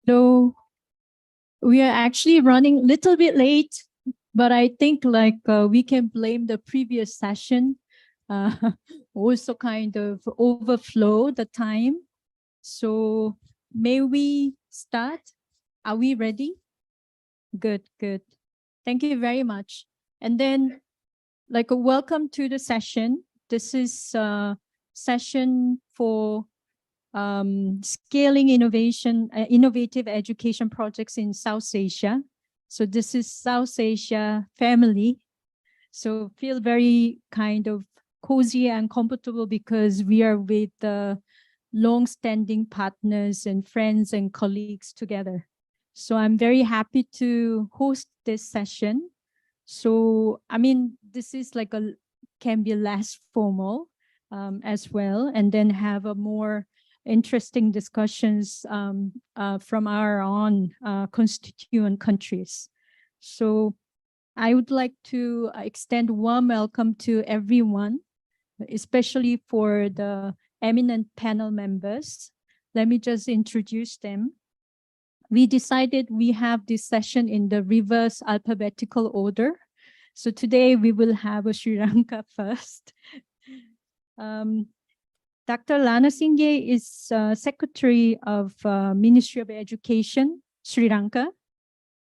So we are actually running a little bit late, but I think we can blame the previous session. Also kind of overflow the time. So may we start? Are we ready? Good, good. Thank you very much. And then welcome to the session. This is a session for scaling innovative education projects in South Asia. So this is South Asia family. So feel very kind of cozy and comfortable because we are with long-standing partners and friends and colleagues together. So I'm very happy to host this session. So, I mean, this is can be less formal as well, and then have a more interesting discussions from our own constituent countries. So I would like to extend warm welcome to everyone, especially for the eminent panel members. Let me just introduce them. We decided we have this session in the reverse alphabetical order. So today we will have Sri Lanka first. Dr. Lana Singye is Secretary of Ministry of Education, Sri Lanka.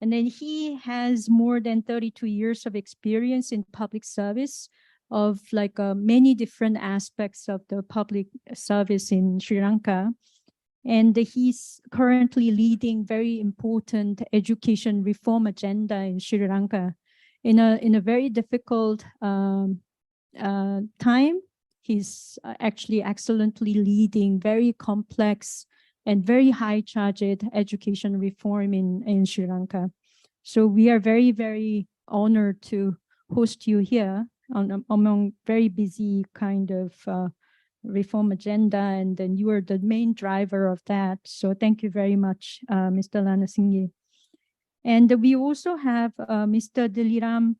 And then he has more than 32 years of experience in public service of many different aspects of the public service in Sri Lanka. And he's currently leading very important education reform agenda in Sri Lanka. In a very difficult time, he's actually excellently leading very complex and very high-charged education reform in Sri Lanka. So we are very, very honored to host you here among very busy kind of reform agenda, and then you are the main driver of that. So thank you very much, Mr. Lana Singye. And we also have Mr. Diliram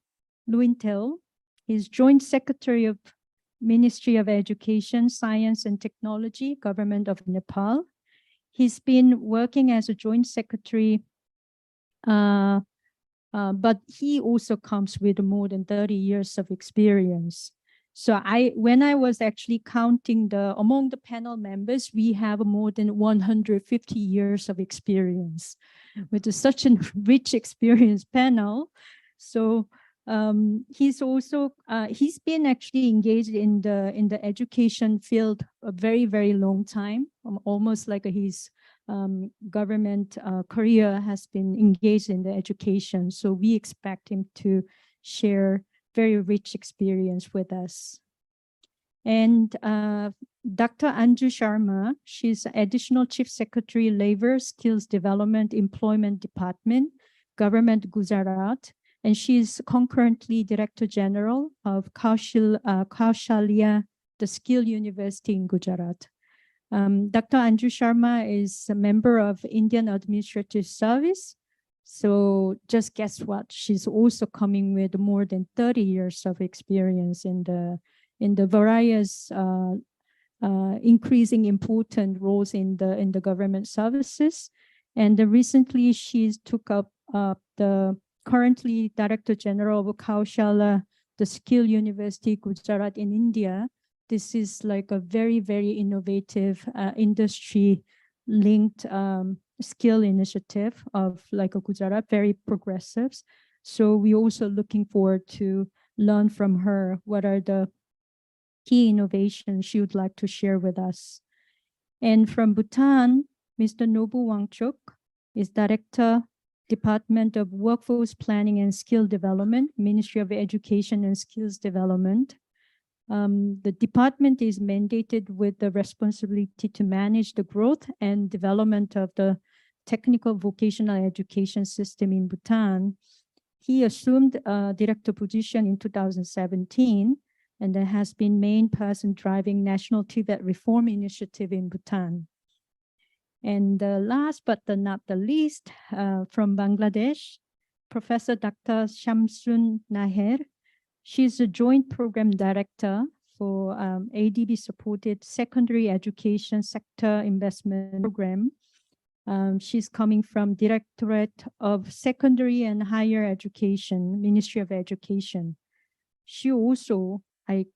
Luintel. He's Joint Secretary of Ministry of Education, Science and Technology, Government of Nepal. He's been working as a Joint Secretary, but he also comes with more than 30 years of experience. So when I was actually counting among the panel members, we have more than 150 years of experience with such a rich experience panel. So he's been actually engaged in the education field a very, very long time, almost like his government career has been engaged in the education. So we expect him to share very rich experience with us. And Dr. Anju Sharma, she's Additional Chief Secretary, Labor, Skills Development, Employment Department, Government Gujarat, and she's concurrently Director General of Kaushalya, the Skill University in Gujarat. Dr. Anju Sharma is a member of Indian Administrative Service. So just guess what? She's also coming with more than 30 years of experience in the various increasing important roles in the government services. And recently she's took up the currently Director General of Kaushala the Skill University Gujarat in India. This is like a very, very innovative industry-linked skill initiative of like a Gujarat, very progressive. So we're also looking forward to learn from her what are the key innovations she would like to share with us. And from Bhutan, Mr. Nobu Wangchuk is Director, Department of Workforce Planning and Skill Development, Ministry of Education and Skills Development. The department is mandated with the responsibility to manage the growth and development of the technical vocational education system in Bhutan. He assumed a director position in 2017 and then has been main person driving National TVET Reform Initiative in Bhutan. And last but not the least, from Bangladesh, Professor Dr. Shamsun Naher. She's a Joint Program Director for ADB supported Secondary Education Sector Investment Program. She's coming from Directorate of Secondary and Higher Education, Ministry of Education. She also, I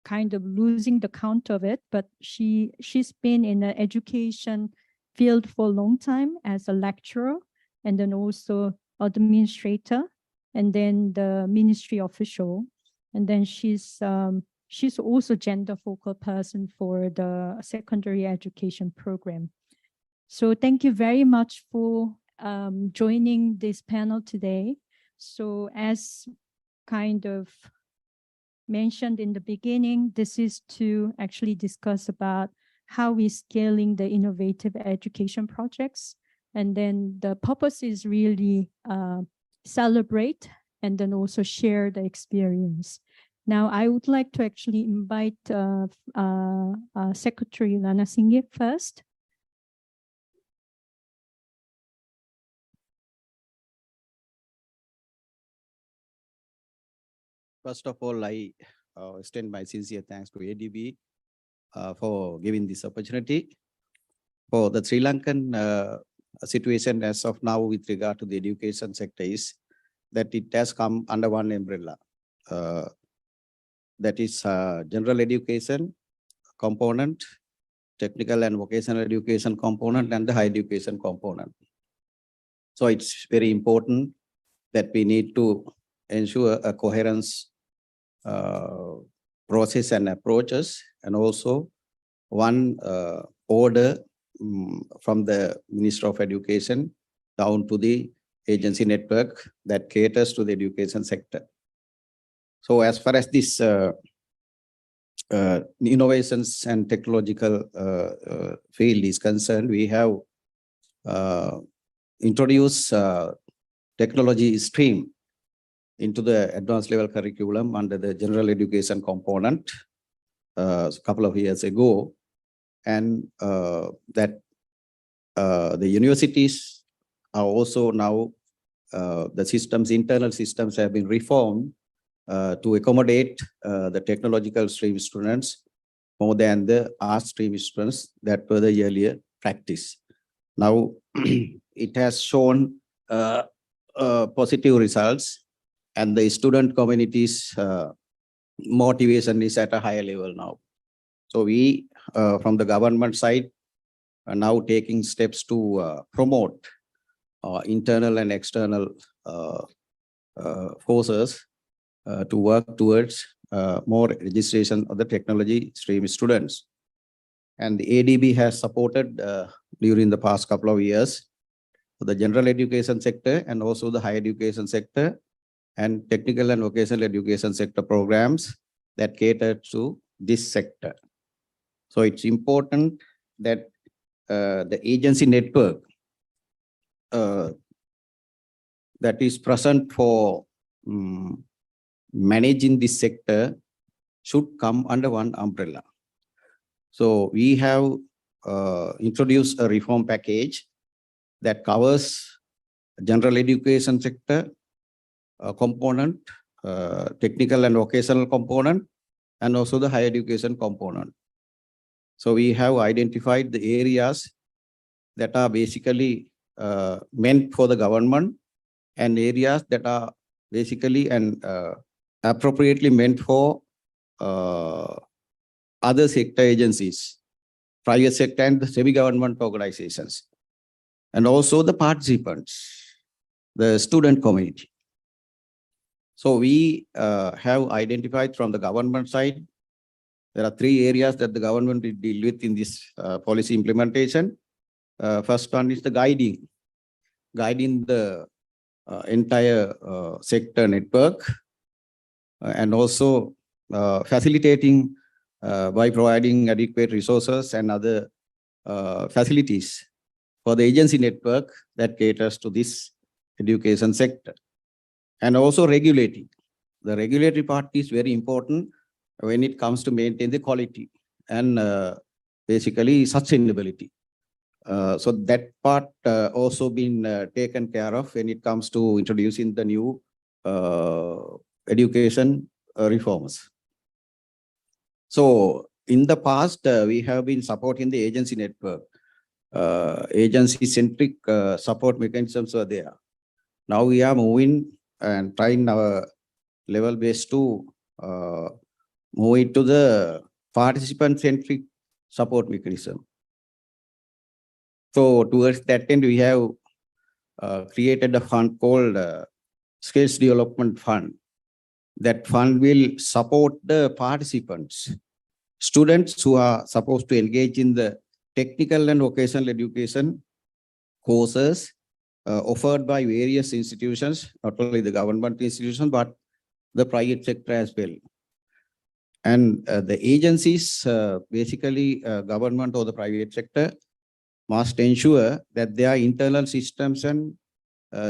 kind of losing the count of it, but she's been in the education field for a long time as a lecturer and then also administrator and then the ministry official. And then she's also gender focal person for the secondary education program. So thank you very much for joining this panel today. So as kind of mentioned in the beginning, this is to actually discuss about how we're scaling the innovative education projects. And then the purpose is really celebrate and then also share the experience. Now, I would like to actually invite Secretary Lana Singh first. First of all, I extend my sincere thanks to ADB for giving this opportunity. For the Sri Lankan situation as of now with regard to the education sector is that it has come under one umbrella. That is general education component, technical and vocational education component, and the higher education component. So it's very important that we need to ensure a coherence process and approaches, and also one order from the Minister of Education down to the agency network that caters to the education sector. So as far as this innovations and technological field is concerned, we have introduced technology stream into the advanced level curriculum under the general education component a couple of years ago. And that the universities are also now, the systems, internal systems have been reformed to accommodate the technological stream students more than the art stream students that were the earlier practice. Now, it has shown positive results, and the student community's motivation is at a higher level now. So we, from the government side, are now taking steps to promote internal and external forces to work towards more registration of the technology stream students. And the ADB has supported during the past couple of years the general education sector and also the higher education sector and technical and vocational education sector programs that cater to this sector. So it's important that the agency network that is present for managing this sector should come under one umbrella. So we have introduced a reform package that covers general education sector component, technical and vocational component, and also the higher education component. So we have identified the areas that are basically meant for the government and areas that are basically and appropriately meant for other sector agencies, private sector and the semi-government organizations, and also the participants, the student community. So we have identified from the government side, there are 3 areas that the government will deal with in this policy implementation. First one is the guiding the entire sector network, and also facilitating by providing adequate resources and other facilities for the agency network that caters to this education sector. And also regulating. The regulatory part is very important when it comes to maintain the quality and basically sustainability. So that part also been taken care of when it comes to introducing the new education reforms. So in the past, we have been supporting the agency network. Agency-centric support mechanisms are there. Now we are moving and trying our level base to move into the participant-centric support mechanism. So towards that end, we have created a fund called Skills Development Fund. That fund will support the participants, students who are supposed to engage in the technical and vocational education courses offered by various institutions, not only the government institutions, but the private sector as well. And the agencies, basically government or the private sector, must ensure that their internal systems and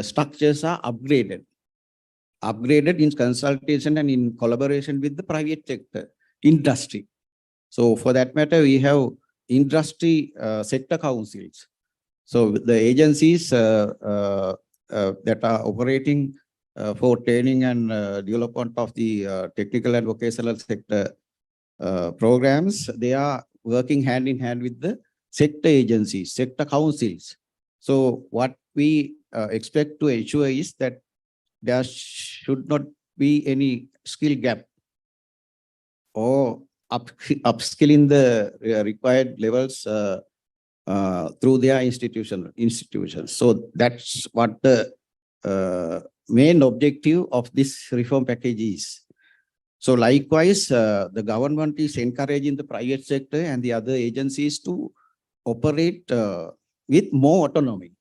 structures are upgraded in consultation and in collaboration with the private sector, industry. So for that matter, we have industry sector councils. So the agencies that are operating for training and development of the technical and vocational sector programs, they are working hand in hand with the sector agencies, sector councils. So what we expect to ensure is that there should not be any skill gap or upskilling the required levels through their institutions. So that's what the main objective of this reform package is. So likewise, the government is encouraging the private sector and the other agencies to operate with more autonomy.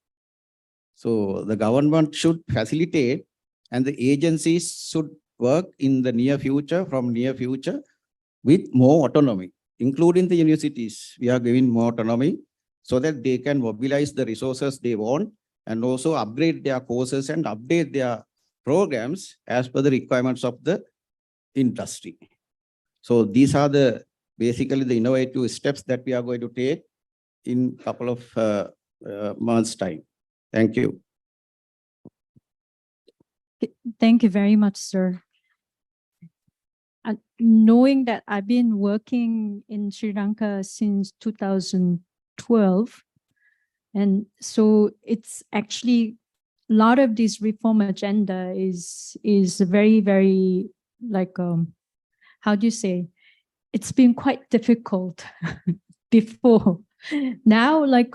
So the government should facilitate and the agencies should work in the near future, with more autonomy, including the universities. We are giving more autonomy so that they can mobilize the resources they want and also upgrade their courses and update their programs as per the requirements of the industry. So these are basically the innovative steps that we are going to take in a couple of months' time. Thank you. Thank you very much, sir. Knowing that I've been working in Sri Lanka since 2012, and so it's actually a lot of this reform agenda is very, very like how do you say? It's been quite difficult before. Now, like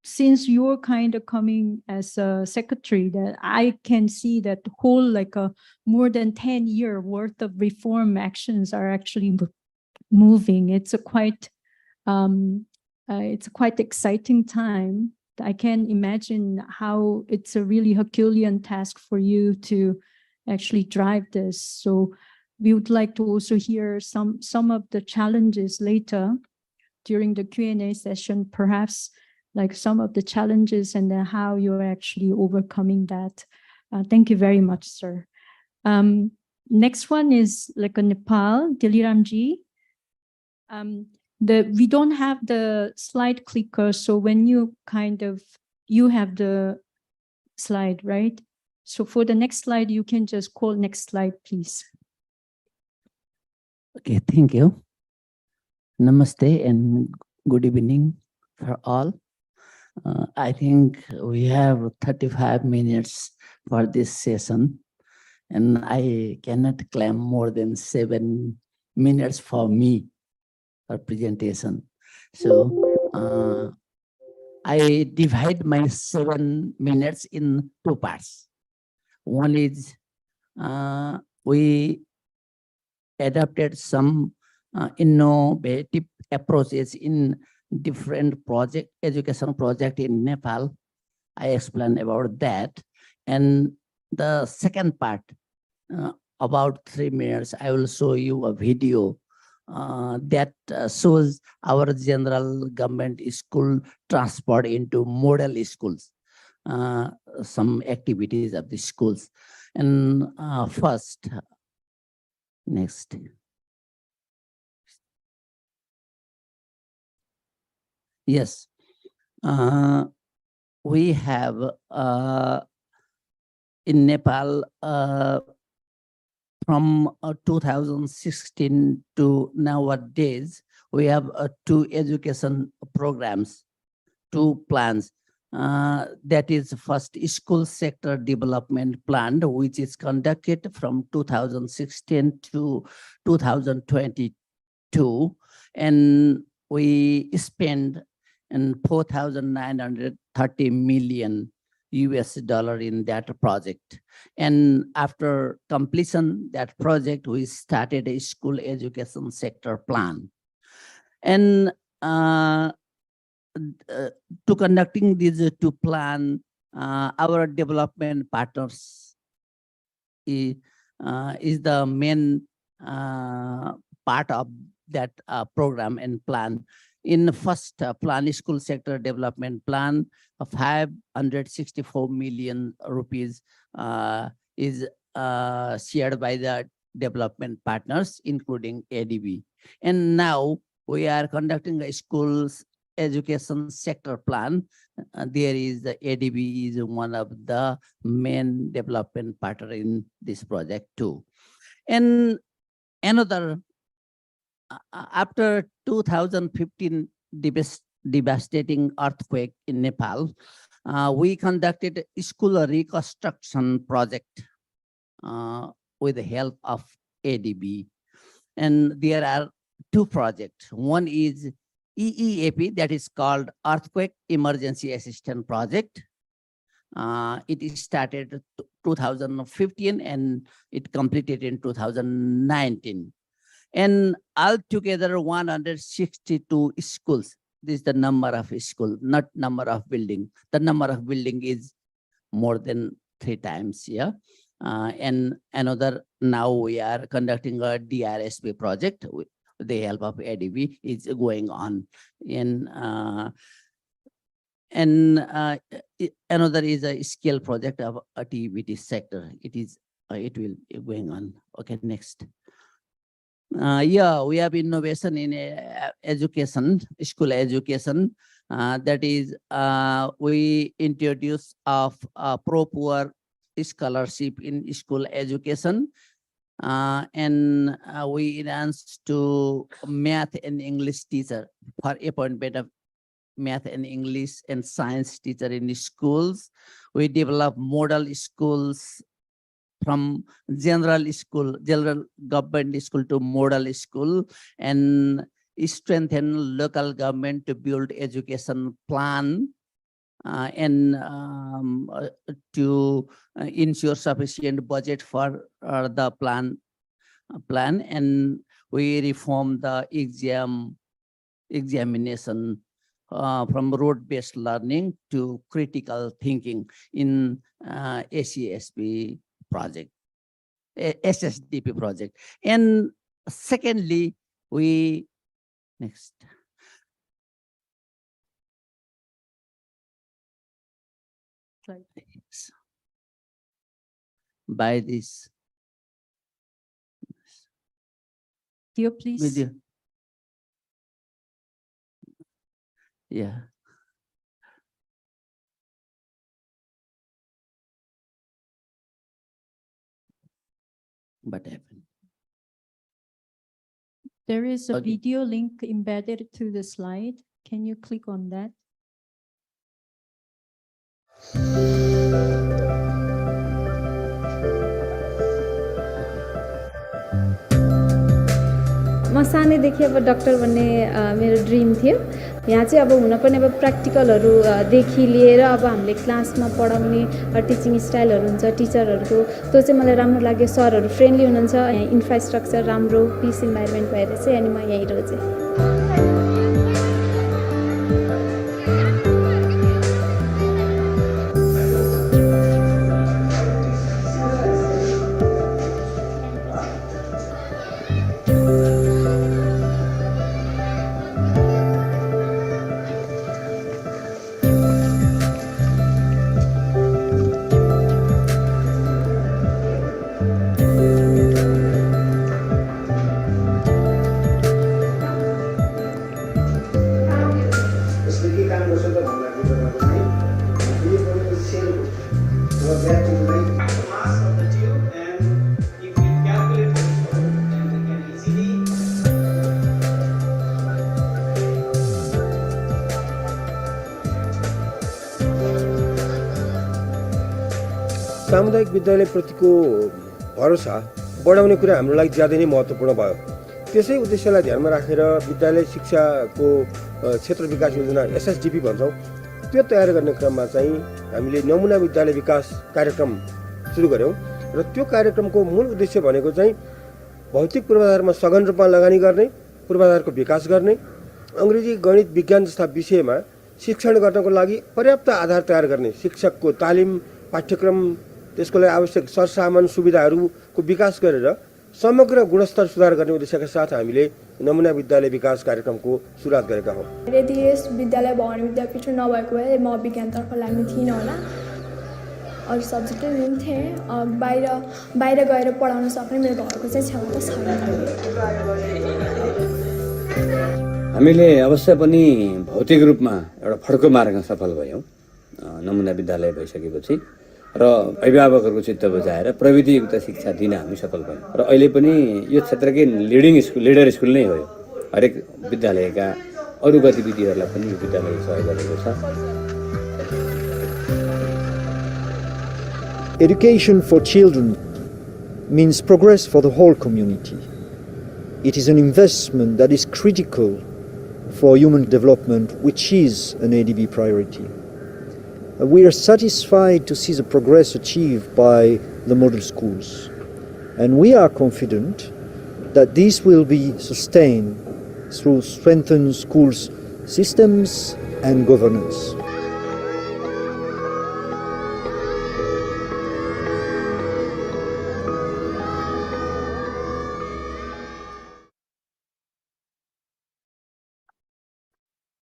since you're kind of coming as a secretary, that I can see that the whole like a more than 10-year worth of reform actions are actually moving. It's a quite exciting time. I can imagine how it's a really Herculean task for you to actually drive this. So we would like to also hear some of the challenges later during the Q&A session, perhaps like some of the challenges and then how you're actually overcoming that. Thank you very much, sir. Next one is like a Nepal, Diliramji. We don't have the slide clicker, so when you you have the slide, right? So for the next slide, you can just call next slide, please. Okay, thank you. Namaste and good evening for all. I think we have 35 minutes for this session, and I cannot claim more than 7 minutes for me for presentation. So I divide my 7 minutes in 2 parts. One is we adopted some innovative approaches in different education project in Nepal. I explained about that. And the second part, about 3 minutes, I will show you a video that shows our general government school transport into model schools, some activities of the schools. And first, next. Yes, we have in Nepal from 2016 to nowadays, we have 2 education programs, 2 plans. That is first school sector development plan, which is conducted from 2016 to 2022. And we spend $4,930 million in that project. And after completion that project, we started a school education sector plan. And to conducting these 2 plan, our development partners is the main part of that program and plan. In the first plan, school sector development plan, 564 million rupees is shared by the development partners, including ADB. And now we are conducting a schools education sector plan. There is the ADB is one of the main development partner in this project too. And another, after 2015 devastating earthquake in Nepal, we conducted a school reconstruction project with the help of ADB. And there are 2 projects. One is EEAP, that is called Earthquake Emergency Assistance Project. It started 2015 and it completed in 2019. And altogether 162 schools. This is the number of schools, not number of building. The number of building is more than 3 times, yeah. And another, now we are conducting a DRSP project with the help of ADB. It's going on. Another is a scale project of activity sector. It will be going on. Okay, next. Yeah, we have innovation in education, school education. That is, we introduce of pro-poor scholarship in school education. And we enhance to math and English teacher for appointment of math and English and science teacher in the schools. We develop model schools from general government school to model school, and strengthen local government to build education plan and to ensure sufficient budget for the plan. And we reform the examination from road-based learning to critical thinking in ACSP project, SSDP project. And secondly, we, next. By this. Theo, please. Video. Yeah. What happened? There is a Okay. video link embedded to the slide. Can you click on that? म सानैदेखि अब doctor बन्ने मेरो dream थियो। यहाँ चाहिँ अब हुन पनि अब प्र्याक्टिकलहरू देखि लिएर अब हामीले क्लासमा पढाउने टिचिङ स्टाइलहरू हुन्छ टिचरहरूको, त्यो चाहिँ मलाई राम्रो लाग्यो। सरहरू फ्रेन्डली हुनुहुन्छ, यहाँ इन्फ्रास्ट्रक्चर राम्रो, पिस इन्भाइरोमेन्ट भएर चाहिँ अनि म यहीँ रोजेँ। सामुदायिक विद्यालयप्रतिको भरोसा बढाउने कुरा हाम्रो लागि ज्यादै नै महत्त्वपूर्ण भयो। त्यसै उद्देश्यलाई ध्यानमा राखेर विद्यालय शिक्षाको क्षेत्र विकास योजना SSDP भन्छौँ, त्यो तयार गर्ने क्रममा चाहिँ हामीले नमुना विद्यालय विकास कार्यक्रम सुरु गऱ्यौँ र त्यो कार्यक्रमको मूल उद्देश्य भनेको चाहिँ भौतिक पूर्वाधारमा सघन रूपमा लगानी गर्ने, पूर्वाधारको विकास गर्ने, अङ्ग्रेजी, गणित, विज्ञान जस्ता विषयमा शिक्षण गर्नको लागि पर्याप्त आधार तयार गर्ने, शिक्षकको तालिम, पाठ्यक्रम, त्यसको लागि आवश्यक सरसामान सुविधाहरूको विकास गरेर समग्र गुणस्तर सुधार गर्ने उद्देश्यका साथ हामीले नमुना विद्यालय विकास कार्यक्रमको सुरुवात गरेका हौँ। यदि यस विद्यालय भवानी विद्यापीठ नभएको भए म विज्ञानतर्फ लाग्ने थिइनँ होला। अरू सब्जेक्टै लिन्थेँ, बाहिर गएर पढाउन सक्ने मेरो घरको चाहिँ क्षमता छैन। हामीले अवश्य पनि भौतिक रूपमा एउटा फड्को मार्गमा सफल भयौँ नमुना विद्यालय भइसकेपछि, र अभिभावकहरूको चित्त बुझाएर प्रविधियुक्त शिक्षा दिन हामी सफल भयौँ। र अहिले पनि यो क्षेत्रकै लिडर स्कुल नै हो। हरेक विद्यालयका अरू गतिविधिहरूलाई पनि यो विद्यालयले सहयोग गरेको छ। Education for children means progress for the whole community. It is an investment that is critical for human development, which is an ADB priority. We are satisfied to see the progress achieved by the model schools, and we are confident that this will be sustained through strengthened schools systems and governance.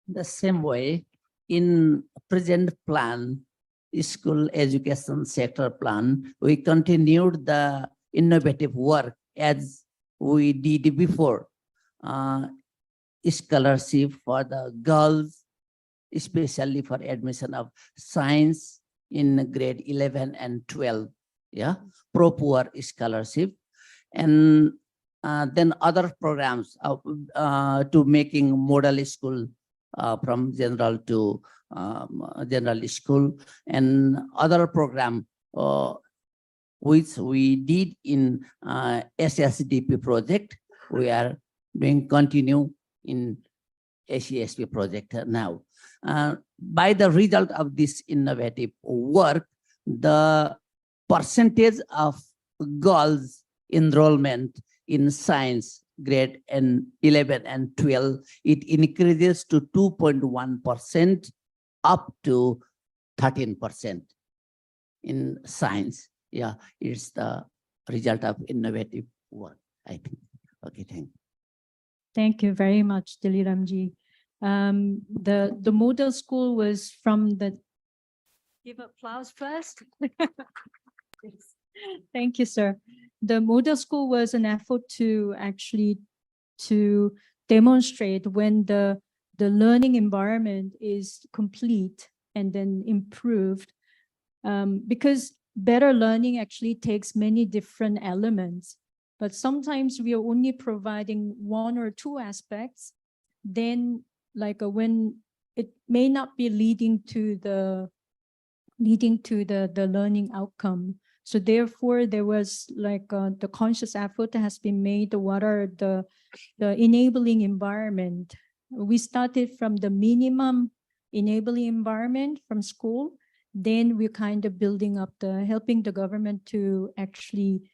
The same way, in present plan, school education sector plan, we continued the innovative work as we did before. Scholarship for the girls, especially for admission of science in grade 11 and 12, yeah, pro-poor scholarship, and then other programs to making model school from general to general school, and other program which we did in SSDP project. We are doing continue in ACSP project now. By the result of this innovative work, the percentage of girls enrollment in science grade 11 and 12, it increases to 2.1% up to 13% in science. Yeah, it's the result of innovative work, I think. Okay, thank you. Thank you very much, Diliramji. The model school was from the, give applause first. Yes. Thank you, sir. The model school was an effort to actually to demonstrate when the learning environment is complete and then improved, because better learning actually takes many different elements. But sometimes we are only providing one or two aspects, then like when it may not be leading to the learning outcome. So therefore, there was like the conscious effort has been made. What are the enabling environment? We started from the minimum enabling environment from school. Then we're kind of building up helping the government to actually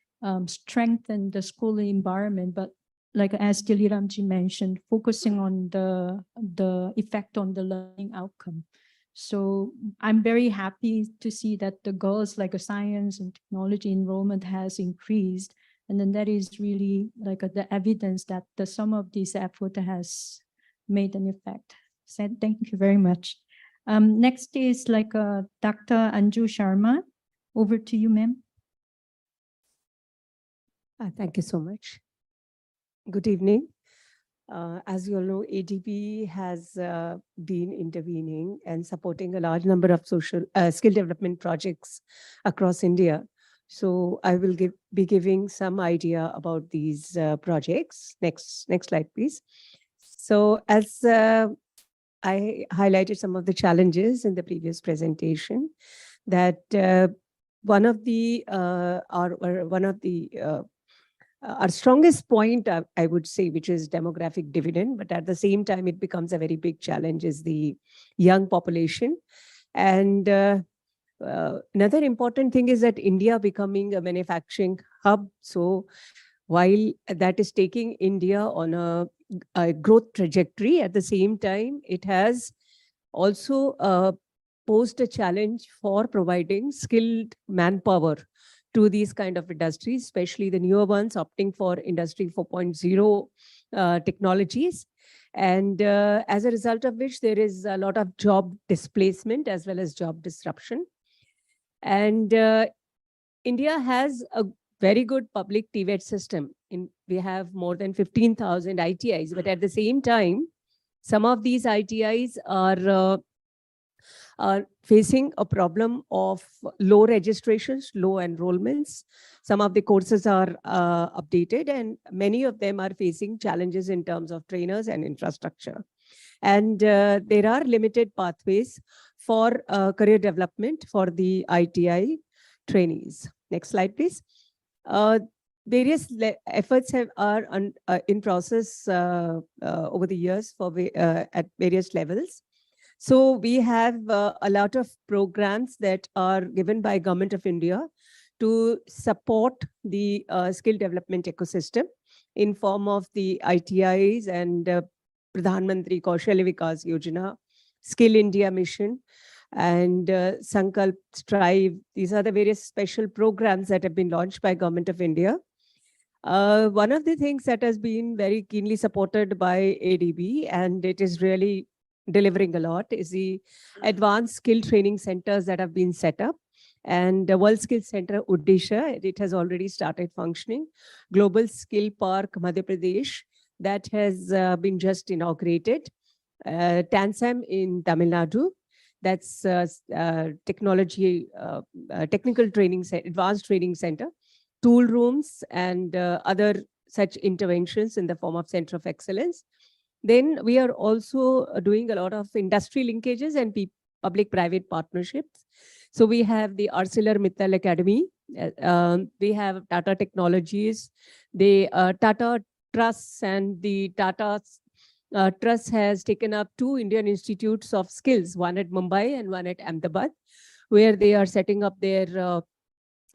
strengthen the school environment. But like as Diliramji mentioned, focusing on the effect on the learning outcome. So I'm very happy to see that the girls like science and technology enrollment has increased. And then that is really like the evidence that some of this effort has made an effect. So thank you very much. Next is like Dr. Anju Sharma. Over to you, ma'am. Thank you so much. Good evening. As you all know, ADB has been intervening and supporting a large number of social skill development projects across India. So I will be giving some idea about these projects. Next slide, please. So as I highlighted some of the challenges in the previous presentation, that one of the our strongest point, I would say, which is demographic dividend, but at the same time, it becomes a very big challenge, is the young population. And another important thing is that India becoming a manufacturing hub. So while that is taking India on a growth trajectory, at the same time, it has also posed a challenge for providing skilled manpower to these kind of industries, especially the newer ones opting for Industry 4.0 technologies. And as a result of which, there is a lot of job displacement as well as job disruption. And India has a very good public TVET system. We have more than 15,000 ITIs, but at the same time, some of these ITIs are facing a problem of low registrations, low enrollments. Some of the courses are updated, and many of them are facing challenges in terms of trainers and infrastructure. And there are limited pathways for career development for the ITI trainees. Next slide, please. Various efforts are in process over the years for at various levels. So we have a lot of programs that are given by Government of India to support the skill development ecosystem in form of the ITIs and Pradhan Mantri Kaushalya Vikas Yojana, Skill India Mission, and Sankalp, Strive. These are the various special programs that have been launched by Government of India. One of the things that has been very keenly supported by ADB, and it is really delivering a lot, is the advanced skill training centers that have been set up. And the World Skills Center Odisha, it has already started functioning. Global Skill Park Madhya Pradesh, that has been just inaugurated. TANSAM in Tamil Nadu, that's technical training, advanced training center, tool rooms, and other such interventions in the form of Center of Excellence. Then we are also doing a lot of industry linkages and public-private partnerships. So we have the ArcelorMittal Academy. We have Tata Technologies, the Tata Trust, and the Tata Trust has taken up 2 Indian institutes of skills, one at Mumbai and one at Ahmedabad, where they are setting up their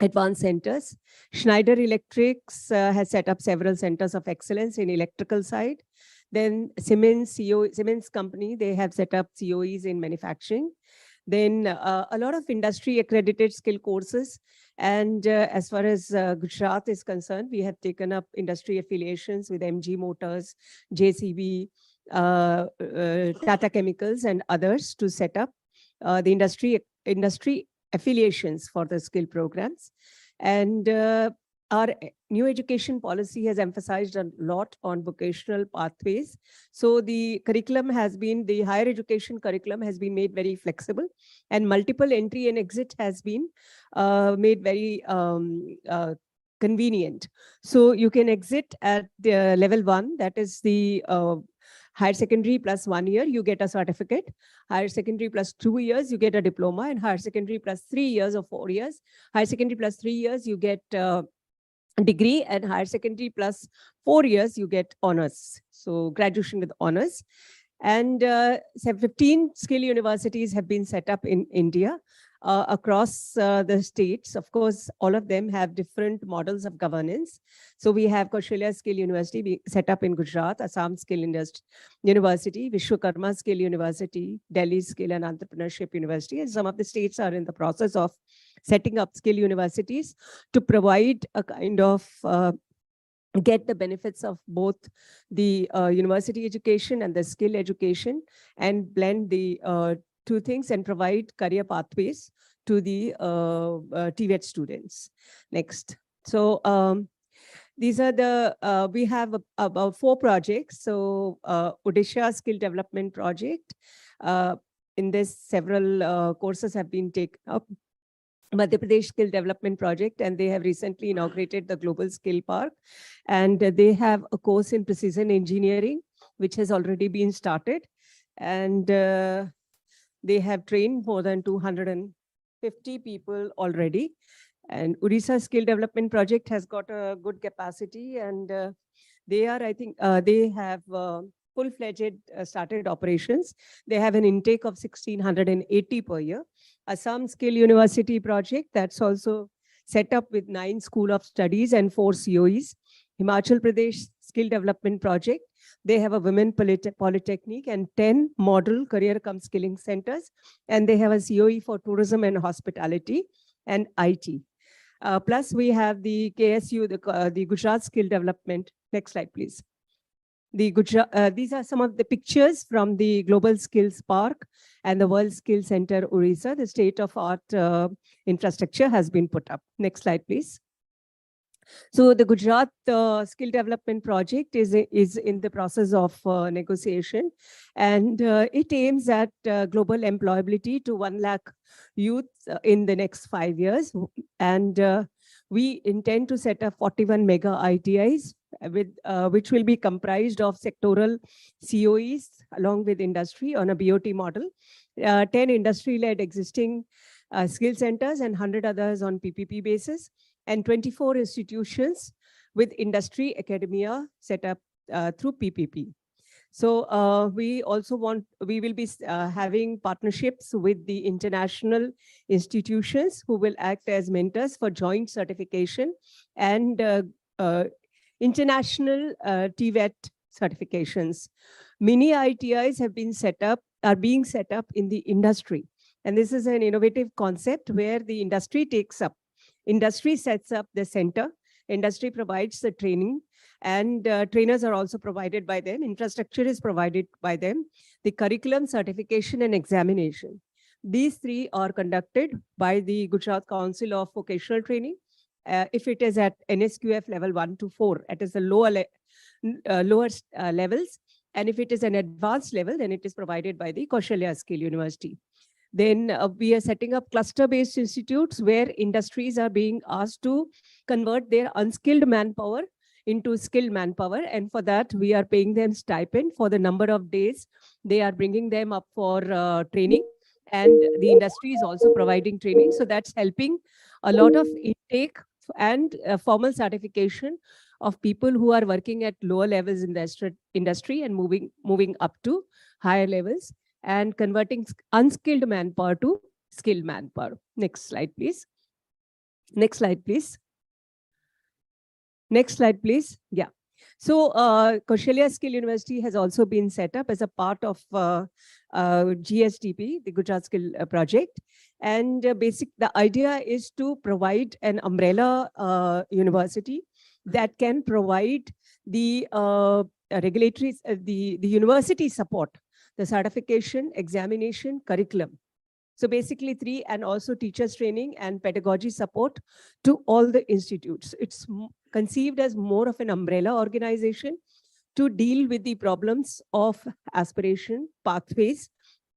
advanced centers. Schneider Electrics has set up several centers of excellence in electrical side. Then Siemens company, they have set up COEs in manufacturing. Then a lot of industry accredited skill courses. And as far as Gujarat is concerned, we have taken up industry affiliations with MG Motors, JCB, Tata Chemicals, and others to set up the industry affiliations for the skill programs. And our new education policy has emphasized a lot on vocational pathways. So the curriculum has been, the higher education curriculum has been made very flexible, and multiple entry and exit has been made very convenient. So you can exit at the level 1, that is the Higher secondary plus 1 year, you get a certificate. Higher secondary plus 2 years, you get a diploma. And higher secondary plus 3 years or 4 years. Higher secondary plus 3 years, you get a degree. And higher secondary plus 4 years, you get honors. So graduation with honors. And 15 skill universities have been set up in India across the states. Of course, all of them have different models of governance. So we have Kaushalya Skill University set up in Gujarat, Assam Skill University, Vishwakarma Skill University, Delhi Skill and Entrepreneurship University. And some of the states are in the process of setting up skill universities to provide a kind of get the benefits of both the university education and the skill education and blend the two things and provide career pathways to the TVET students. Next. So these are the, we have about 4 projects. So Odisha Skill Development Project. In this, several courses have been taken up. Madhya Pradesh Skill Development Project, and they have recently inaugurated the Global Skill Park. And they have a course in precision engineering, which has already been started. And they have trained more than 250 people already. And Odisha Skill Development Project has got a good capacity, and they are, I think, they have full-fledged started operations. They have an intake of 1,680 per year. Assam Skill University project, that's also set up with 9 School of Studies and 4 COEs. Himachal Pradesh Skill Development Project, they have a women polytechnic and 10 model career cum skilling centers. And they have a COE for tourism and hospitality and IT. Plus we have the KSU, the Gujarat Skill Development. Next slide, please. The Gujarat, these are some of the pictures from the Global Skills Park and the World Skills Center, Orissa. The state-of-art infrastructure has been put up. Next slide, please. So the Gujarat Skill Development Project is in the process of negotiation, and it aims at global employability to 1 lakh youth in the next 5 years. And we intend to set up 41 mega ITIs, with which will be comprised of sectoral COEs along with industry on a BOT model, 10 industry-led existing skill centers and 100 others on PPP basis, and 24 institutions with industry academia set up through PPP. So we will be having partnerships with the international institutions who will act as mentors for joint certification and international TVET certifications. Mini ITIs have been set up, are being set up in the industry. And this is an innovative concept where the industry takes up, industry sets up the center, industry provides the training, and trainers are also provided by them. Infrastructure is provided by them. The curriculum, certification, and examination. These 3 are conducted by the Gujarat Council of Vocational Training. If it is at NSQF level 1 to 4, it is the lower levels. And if it is an advanced level, then it is provided by the Kaushalya Skill University. Then we are setting up cluster-based institutes where industries are being asked to convert their unskilled manpower into skilled manpower. And for that, we are paying them stipend for the number of days they are bringing them up for training. And the industry is also providing training. So that's helping a lot of intake and formal certification of people who are working at lower levels in the industry and moving up to higher levels and converting unskilled manpower to skilled manpower. Next slide, please. Next slide, please. Next slide, please. Yeah. So Kaushalya Skill University has also been set up as a part of GSDP, the Gujarat Skill Project. And the idea is to provide an umbrella university that can provide the regulatory, the university support, the certification, examination, curriculum. So basically 3, and also teachers training and pedagogy support to all the institutes. It's conceived as more of an umbrella organization to deal with the problems of aspiration, pathways,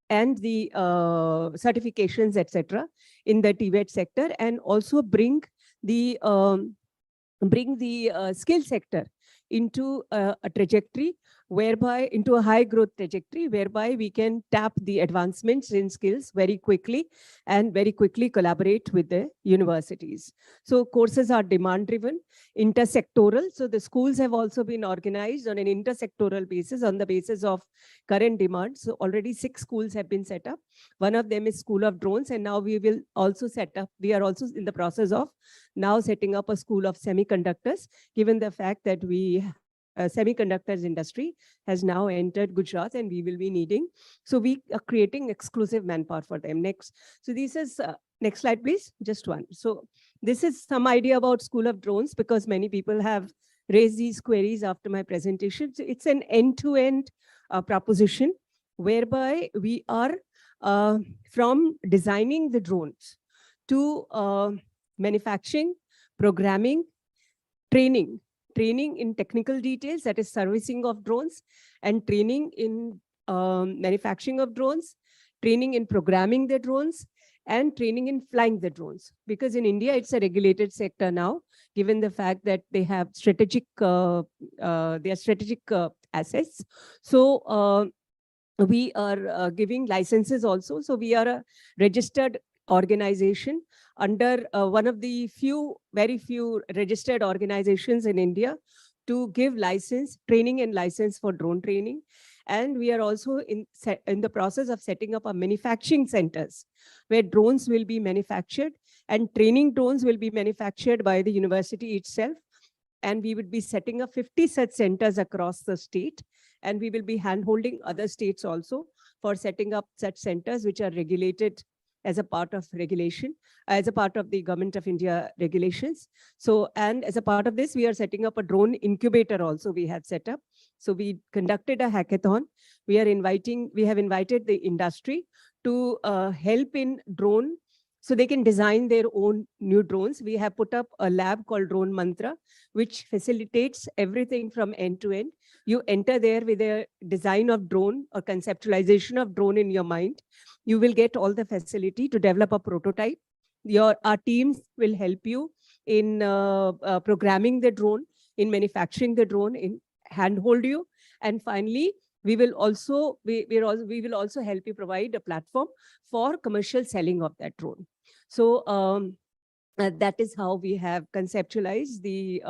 and the certifications, etc., in the TVET sector, and also bring the skill sector into a trajectory whereby into a high growth trajectory, whereby we can tap the advancements in skills very quickly and very quickly collaborate with the universities. So courses are demand driven, intersectoral. So the schools have also been organized on an intersectoral basis on the basis of current demand. So already 6 schools have been set up. One of them is School of Drones, and now we will also set up, we are also in the process of now setting up a school of semiconductors, given the fact that we semiconductors industry has now entered Gujarat and we will be needing. So we are creating exclusive manpower for them. Next. So this is, next slide, please. Just one. So this is some idea about School of Drones, because many people have raised these queries after my presentation. So it's an end-to-end proposition whereby we are from designing the drones to manufacturing, programming, training in technical details, that is servicing of drones, and training in manufacturing of drones, training in programming the drones, and training in flying the drones. Because in India, it's a regulated sector now, given the fact that they have strategic, assets. So we are giving licenses also. So we are a registered organization under one of the very few registered organizations in India to give training and license for drone training. And we are also in the process of setting up a manufacturing centers where drones will be manufactured and training drones will be manufactured by the university itself. And we would be setting up 50 such centers across the state. And we will be hand-holding other states also for setting up such centers which are regulated as a part of regulation, as a part of the Government of India regulations. So, and as a part of this, we are setting up a drone incubator also we have set up. So we conducted a hackathon. We have invited the industry to help in drone, so they can design their own new drones. We have put up a lab called Drone Mantra, which facilitates everything from end to end. You enter there with a design of drone or conceptualization of drone in your mind. You will get all the facility to develop a prototype. Our teams will help you in programming the drone, in manufacturing the drone, in handhold you. And finally, we will also help you provide a platform for commercial selling of that drone. So that is how we have conceptualized the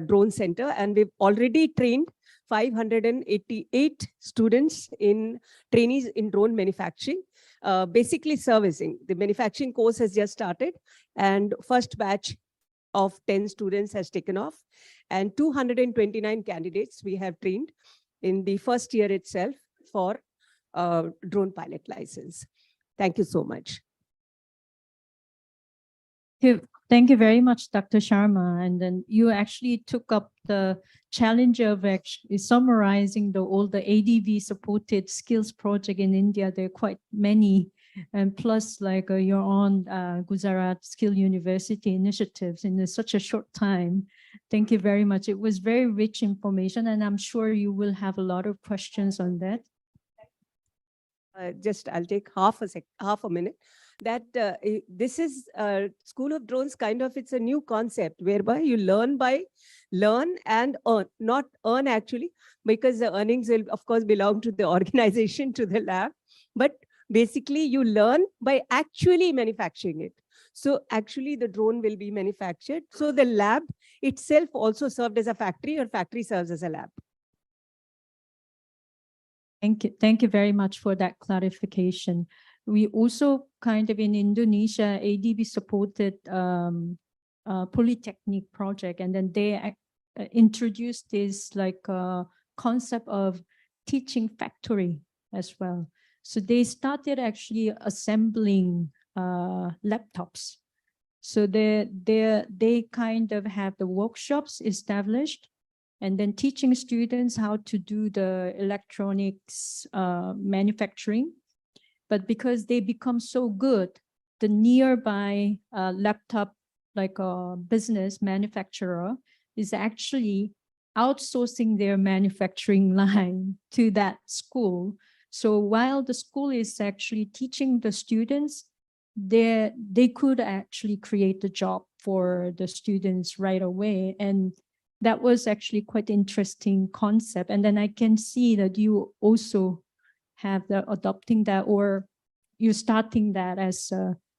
drone center, and we've already trained 588 students in trainees in drone manufacturing, basically servicing. The manufacturing course has just started, and first batch of 10 students has taken off, and 229 candidates we have trained in the first year itself for drone pilot license. Thank you so much. Thank you very much, Dr. Sharma. And then you actually took up the challenge of actually summarizing all the ADB supported skills project in India. There are quite many, and plus like your own Gujarat Skill University initiatives in such a short time. Thank you very much. It was very rich information, and I'm sure you will have a lot of questions on that. I'll take half a minute. That this is School of Drones it's a new concept whereby you learn and earn, not earn actually, because the earnings will of course belong to the organization, to the lab, but basically you learn by actually manufacturing it. So actually the drone will be manufactured. So the lab itself also served as a factory, or factory serves as a lab. Thank you. Thank you very much for that clarification. We also in Indonesia, ADB supported Polytechnic project, and then they introduced this concept of teaching factory as well. So they started actually assembling laptops. So they have the workshops established, and then teaching students how to do the electronics manufacturing. But because they become so good, the nearby laptop business manufacturer is actually outsourcing their manufacturing line to that school. So while the school is actually teaching the students, they could actually create the job for the students right away. And that was actually quite interesting concept. And then I can see that you also have the adopting that, or you starting that as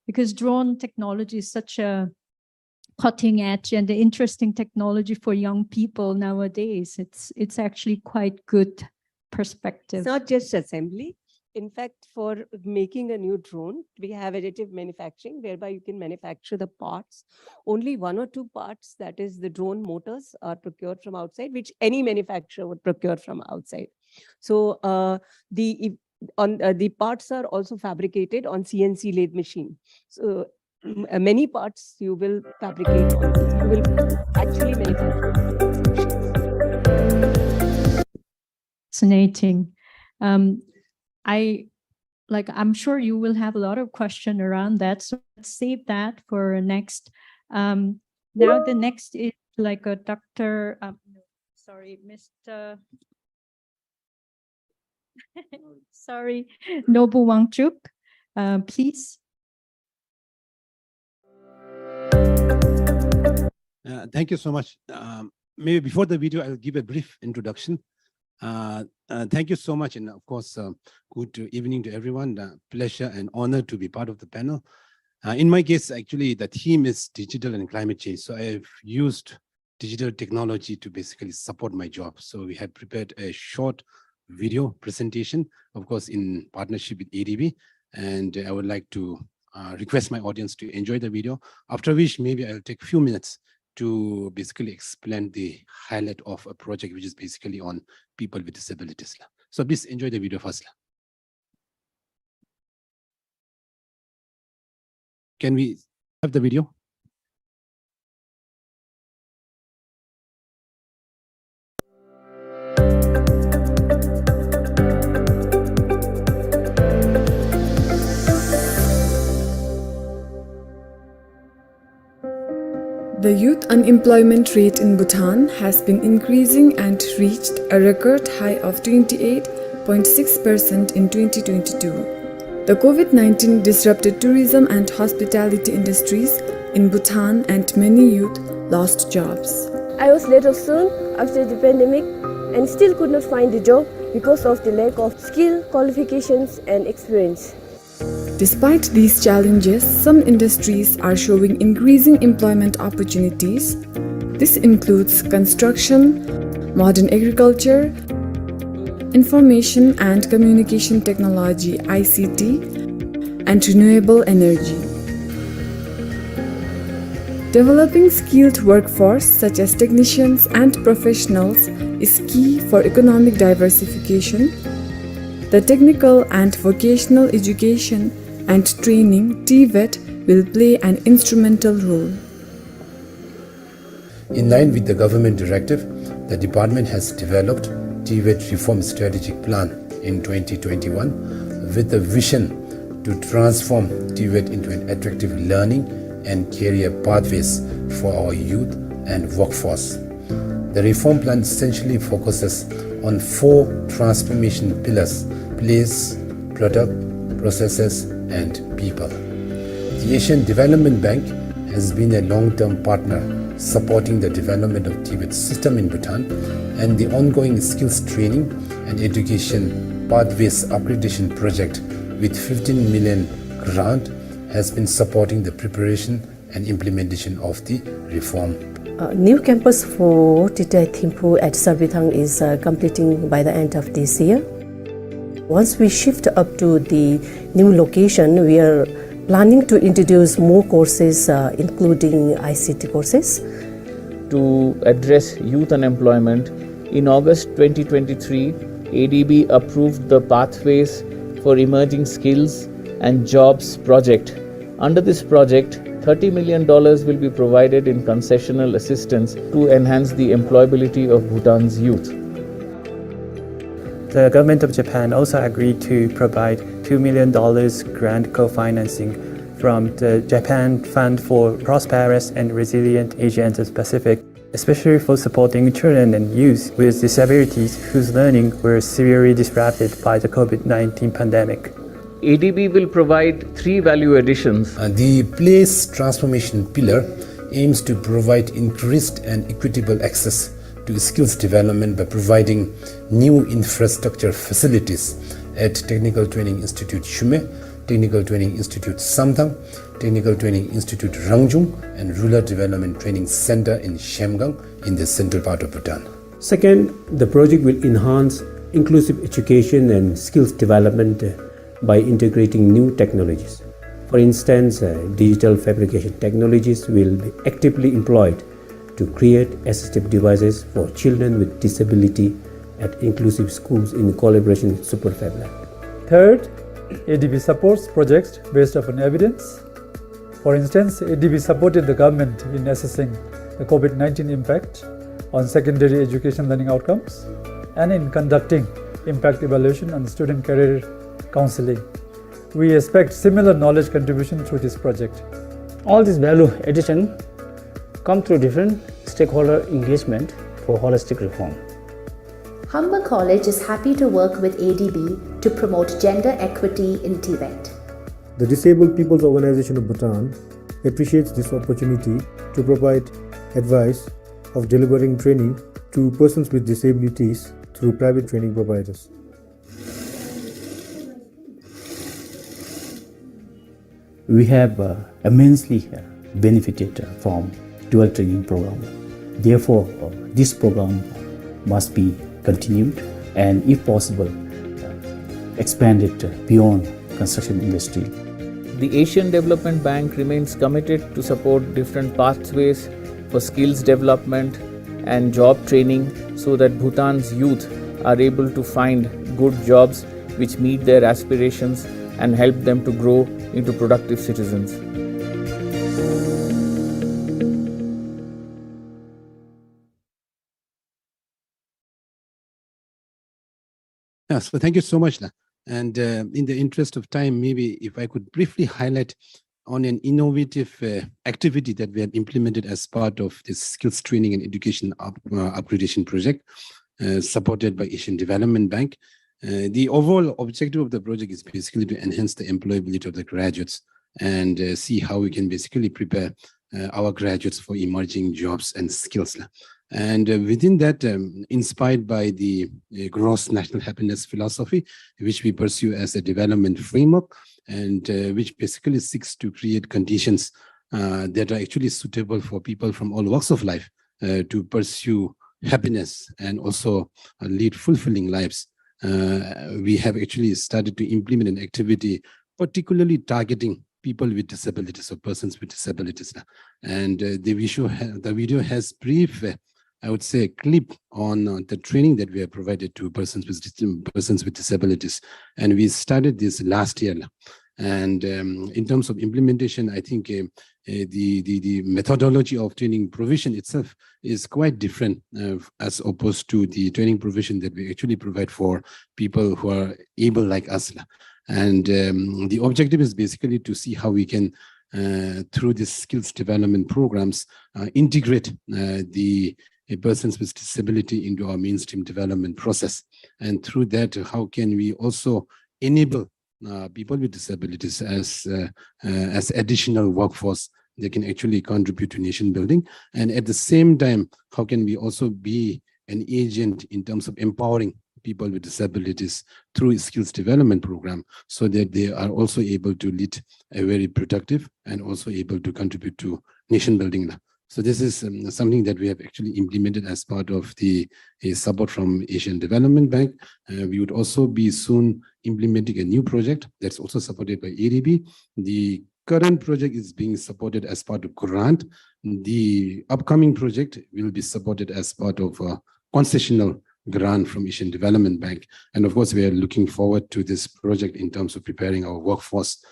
because drone technology is such a cutting edge and the interesting technology for young people nowadays. It's actually quite good perspective. It's not just assembly. In fact, for making a new drone, we have additive manufacturing, whereby you can manufacture the parts. Only 1 or 2 parts, that is the drone motors, are procured from outside, which any manufacturer would procure from outside. So the parts are also fabricated on CNC lathe machine. So many parts you will fabricate on, you will actually manufacture. Fascinating. I'm sure you will have a lot of questions around that. So let's save that for next. Now the next is like a Dr. Mr. Sorry, Nobu Wangchuk, please. Thank you so much. Maybe before the video, I'll give a brief introduction. Thank you so much. And of course, good evening to everyone. Pleasure and honor to be part of the panel. In my case, actually, the theme is digital and climate change. So I've used digital technology to basically support my job. So we have prepared a short video presentation, of course, in partnership with ADB. And I would like to request my audience to enjoy the video, after which maybe I'll take a few minutes to basically explain the highlight of a project which is basically on people with disabilities. So please enjoy the video first. Can we have the video? The youth unemployment rate in Bhutan has been increasing and reached a record high of 28.6% in 2022. The COVID-19 disrupted tourism and hospitality industries in Bhutan and many youth lost jobs. I was laid off soon after the pandemic and still could not find a job because of the lack of skill, qualifications and experience. Despite these challenges, some industries are showing increasing employment opportunities. This includes construction, modern agriculture, information and communication technology (ICT), and renewable energy. Developing skilled workforce such as technicians and professionals is key for economic diversification. The technical and vocational education and training (TVET) will play an instrumental role. In line with the government directive, the department has developed TVET reform strategic plan in 2021 with a vision to transform TVET into an attractive learning and career pathways for our youth and workforce. The reform plan essentially focuses on 4 transformation pillars: place, product, processes, and people. The Asian Development Bank has been a long-term partner supporting the development of TVET system in Bhutan, and the ongoing skills training and education pathways accreditation project with 15 million grant has been supporting the preparation and implementation of the reform. New campus for Titai Thimphu at Sarvithang is completing by the end of this year. Once we shift up to the new location, we are planning to introduce more courses, including ICT courses. To address youth unemployment, in August 2023, ADB approved the Pathways for Emerging Skills and Jobs project. Under this project, $30 million will be provided in concessional assistance to enhance the employability of Bhutan's youth. The government of Japan also agreed to provide $2 million grant co-financing from the Japan Fund for Prosperous and Resilient Asia and the Pacific, especially for supporting children and youth with disabilities whose learning were severely disrupted by the COVID-19 pandemic. ADB will provide 3 value additions. The place transformation pillar aims to provide increased and equitable access to skills development by providing new infrastructure facilities at Technical Training Institute Shume, Technical Training Institute Samdang, Technical Training Institute Rangjung, and Rural Development Training Center in Shamgang in the central part of Bhutan. Second, the project will enhance inclusive education and skills development by integrating new technologies. For instance, digital fabrication technologies will be actively employed to create assistive devices for children with disability at inclusive schools in collaboration with Superfab Lab. Third, ADB supports projects based upon evidence. For instance, ADB supported the government in assessing the COVID-19 impact on secondary education learning outcomes and in conducting impact evaluation on student career counseling. We expect similar knowledge contribution through this project. All this value addition come through different stakeholder engagement for holistic reform. Humber College is happy to work with ADB to promote gender equity in Tibet. The Disabled People's Organization of Bhutan appreciates this opportunity to provide advice of delivering training to persons with disabilities through private training providers. We have immensely benefited from dual training program. Therefore, this program must be continued and, if possible, expanded beyond construction industry. The Asian Development Bank remains committed to support different pathways for skills development and job training so that Bhutan's youth are able to find good jobs which meet their aspirations and help them to grow into productive citizens. Yeah, so thank you so much. And in the interest of time, maybe if I could briefly highlight on an innovative activity that we have implemented as part of this skills training and education upgradation project supported by Asian Development Bank. The overall objective of the project is basically to enhance the employability of the graduates and see how we can basically prepare our graduates for emerging jobs and skills. And within that, inspired by the gross national happiness philosophy, which we pursue as a development framework, and which basically seeks to create conditions that are actually suitable for people from all walks of life to pursue happiness and also lead fulfilling lives. We have actually started to implement an activity particularly targeting people with disabilities or persons with disabilities. And the video has brief, I would say, a clip on the training that we have provided to persons with disabilities. And we started this last year. And in terms of implementation, I think the methodology of training provision itself is quite different as opposed to the training provision that we actually provide for people who are able like us. And the objective is basically to see how we can, through these skills development programs, integrate the persons with disability into our mainstream development process. And through that, how can we also enable people with disabilities as additional workforce that can actually contribute to nation building? And at the same time, how can we also be an agent in terms of empowering people with disabilities through a skills development program so that they are also able to lead a very productive and also able to contribute to nation building. So this is something that we have actually implemented as part of the support from Asian Development Bank. We would also be soon implementing a new project that's also supported by ADB. The current project is being supported as part of grant. The upcoming project will be supported as part of a concessional grant from Asian Development Bank. And of course, we are looking forward to this project in terms of preparing our workforce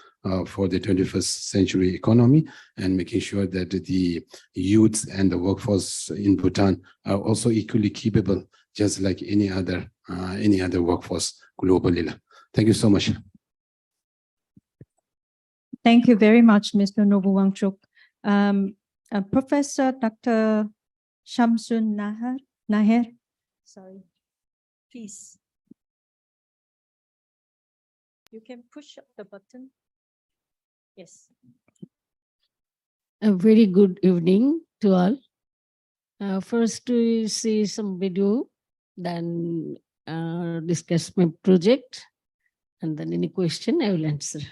for the 21st century economy and making sure that the youth and the workforce in Bhutan are also equally capable, just like any other workforce globally. Thank you so much. Thank you very much, Mr. Nobuwangchuk. Professor Dr. Shamsun Naher, sorry, please. You can push up the button. Yes. A very good evening to all. First, we see some video, then discuss my project, and then any question I will answer.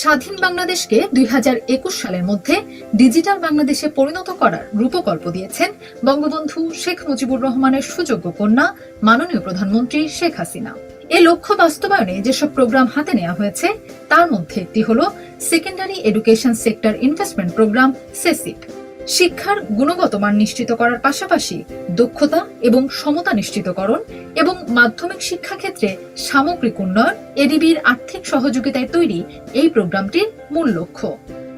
স্বাধীন বাংলাদেশকে 2021 সালের মধ্যে digital বাংলাদেশে পরিণত করার রূপকল্প দিয়েছেন বঙ্গবন্ধু শেখ মুজিবুর রহমানের সুযোগ্য কন্যা মাননীয় প্রধানমন্ত্রী শেখ হাসিনা। এ লক্ষ্য বাস্তবায়নে যেসব প্রোগ্রাম হাতে নেওয়া হয়েছে তার মধ্যে একটি হলো secondary education sector investment program SESIP. শিক্ষার গুণগত মান নিশ্চিত করার পাশাপাশি দক্ষতা এবং সমতা নিশ্চিতকরণ এবং মাধ্যমিক শিক্ষা ক্ষেত্রে সামগ্রিক উন্নয়ন এডিবির আর্থিক সহযোগিতায় তৈরি এই প্রোগ্রামটির মূল লক্ষ্য।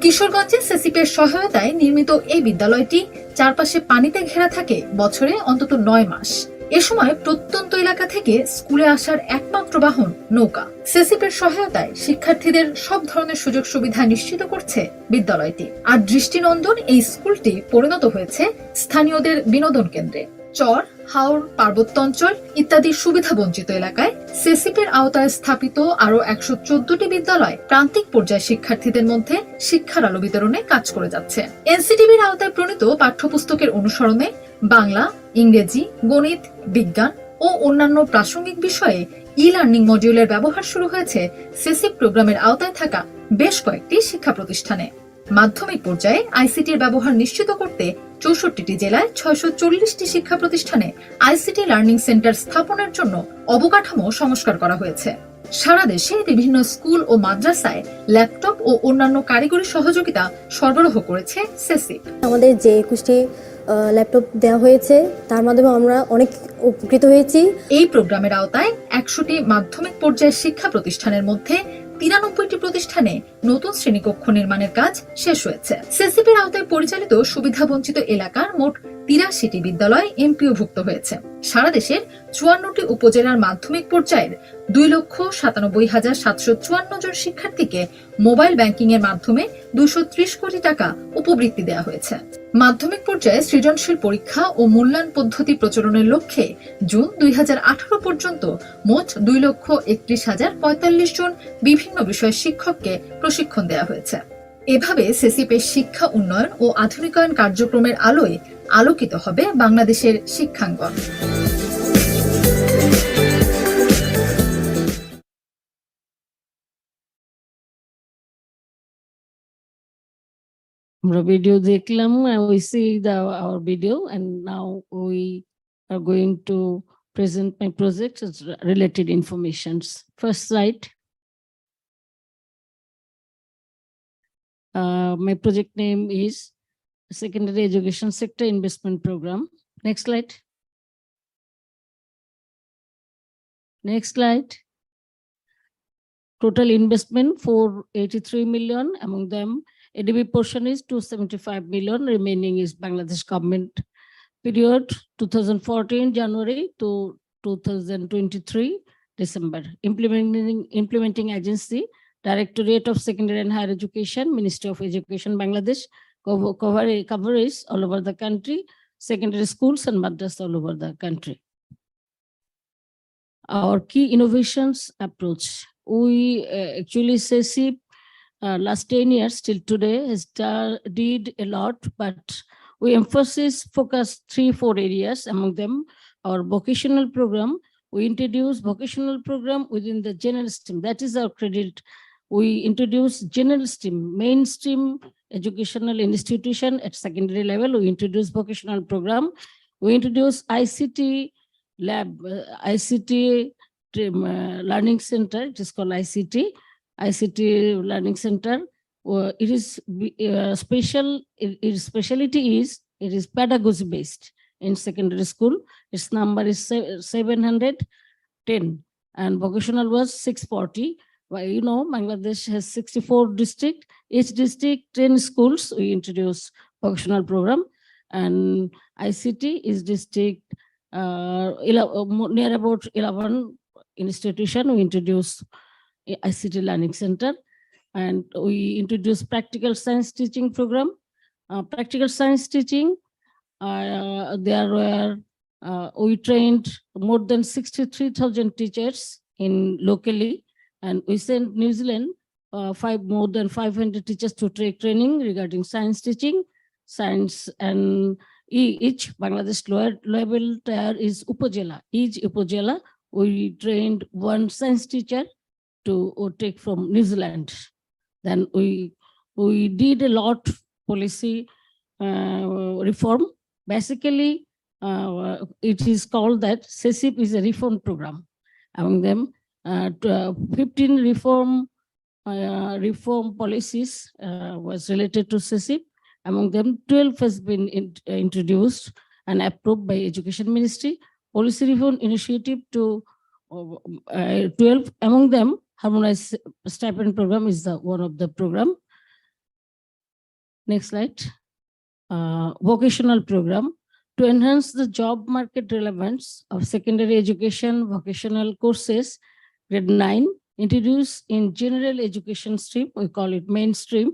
কিশোরগঞ্জে সেসিপের সহায়তায় নির্মিত এই বিদ্যালয়টি চারপাশে পানিতে ঘেরা থাকে বছরে অন্তত 9 মাস। এ সময় প্রত্যন্ত এলাকা থেকে স্কুলে আসার একমাত্র বাহন নৌকা। সেসিপের সহায়তায় শিক্ষার্থীদের সব ধরনের সুযোগ সুবিধা নিশ্চিত করছে বিদ্যালয়টি। আর দৃষ্টিনন্দন এই স্কুলটি পরিণত হয়েছে স্থানীয়দের বিনোদন কেন্দ্রে। চর, হাওর, পার্বত্য অঞ্চল ইত্যাদি সুবিধা বঞ্চিত এলাকায় সেসিপের আওতায় স্থাপিত আরো 114টি বিদ্যালয় প্রান্তিক পর্যায়ে শিক্ষার্থীদের মধ্যে শিক্ষার আলো বিতরণে কাজ করে যাচ্ছে। এনসিটিবির আওতায় প্রণীত পাঠ্যপুস্তকের অনুসরণে বাংলা, ইংরেজি, গণিত, বিজ্ঞান ও অন্যান্য প্রাসঙ্গিক বিষয়ে ই-লার্নিং মডিউলের ব্যবহার শুরু হয়েছে সেসিপ প্রোগ্রামের আওতায় থাকা বেশ কয়েকটি শিক্ষা প্রতিষ্ঠানে। মাধ্যমিক পর্যায়ে আইসিটির ব্যবহার নিশ্চিত করতে 64টি জেলায় 640টি শিক্ষা প্রতিষ্ঠানে আইসিটি লার্নিং সেন্টার স্থাপনের জন্য অবকাঠামো সংস্কার করা হয়েছে। সারা দেশে বিভিন্ন স্কুল ও মাদ্রাসায় ল্যাপটপ ও অন্যান্য কারিগরি সহযোগিতা সরবরাহ করেছে সেসিপ। আমাদের যে 21টি ল্যাপটপ দেওয়া হয়েছে তার মাধ্যমে আমরা অনেক উপকৃত হয়েছি। এই প্রোগ্রামের আওতায় 100টি মাধ্যমিক পর্যায়ের শিক্ষা প্রতিষ্ঠানের মধ্যে 93টি প্রতিষ্ঠানে নতুন শ্রেণীকক্ষ নির্মাণের কাজ শেষ হয়েছে। সেসিপের আওতায় পরিচালিত সুবিধাবঞ্চিত এলাকার মোট 83টি বিদ্যালয় এমপিওভুক্ত হয়েছে। সারা দেশের 54টি উপজেলার মাধ্যমিক পর্যায়ের 2,97,754 জন শিক্ষার্থীকে মোবাইল ব্যাংকিং এর মাধ্যমে 230 কোটি টাকা উপবৃত্তি দেওয়া হয়েছে। মাধ্যমিক পর্যায়ে সৃজনশীল পরীক্ষা ও মূল্যায়ন পদ্ধতি প্রচলনের লক্ষ্যে জুন 2018 পর্যন্ত মোট 2,31,045 জন বিভিন্ন বিষয়ের শিক্ষককে প্রশিক্ষণ দেওয়া হয়েছে। এভাবে সেসিপের শিক্ষা উন্নয়ন ও আধুনিকায়ন কার্যক্রমের আলোয় আলোকিত হবে বাংলাদেশের শিক্ষাঙ্গন। আমরা ভিডিও দেখলাম, we see our video, and now we are going to present my project as related informations. First slide. My project name is Secondary Education Sector Investment Program. Next slide. Next slide. Total investment 483 million. Among them, ADB portion is 275 million. Remaining is Bangladesh government period 2014 January to 2023 December. Implementing agency, Directorate of Secondary and Higher Education, Ministry of Education, Bangladesh, coverage all over the country, secondary schools and madrasas all over the country. Our key innovations approach. We actually SESIP last 10 years till today has did a lot, but we focus 3-4 areas. Among them, our vocational program. We introduce vocational program within the general stream. That is our credit. We introduce general stream, mainstream educational institution at secondary level. We introduce vocational program. We introduce ICT lab, ICT learning center. It is called ICT learning center. It is its specialty is it is pedagogy based in secondary school. Its number is 710 and vocational was 640. Well, you know, Bangladesh has 64 districts. Each district 10 schools. We introduce vocational program, and ICT is district near about 11 institution. We introduce ICT learning center, and we introduce practical science teaching program. Practical science teaching, there were we trained more than 63,000 teachers in locally, and we sent New Zealand more than 500 teachers to take training regarding science teaching, science, and each Bangladesh lower level tier is Upajela. Each Upajela, we trained one science teacher to take from New Zealand. Then we did a lot policy reform. Basically, it is called that CESIP is a reform program. Among them, 15 reform policies was related to CESIP. Among them, 12 has been introduced and approved by Education Ministry. Policy reform initiative to 12. Among them, harmonized stipend program is the one of the program. Next slide. Vocational program to enhance the job market relevance of secondary education vocational courses. Grade 9 introduced in general education stream, we call it mainstream.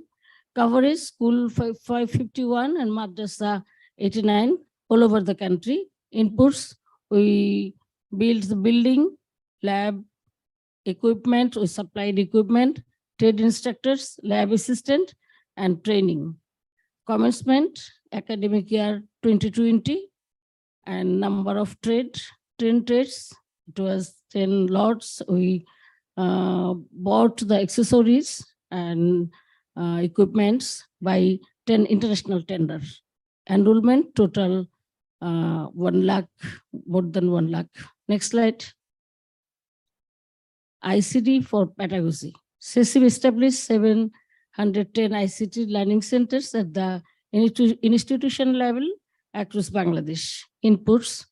Coverage school 551 and madrasa 89 all over the country. Inputs, we built the building, lab, equipment, we supplied equipment, trade instructors, lab assistant, and training. Commencement, academic year 2020, and number of trades, it was 10 lots. We bought the accessories and equipments by 10 international tenders. Enrollment total 1 lakh, more than 1 lakh. Next slide. ICT for pedagogy. CESIP established 710 ICT learning centers at the institution level across Bangladesh. Inputs,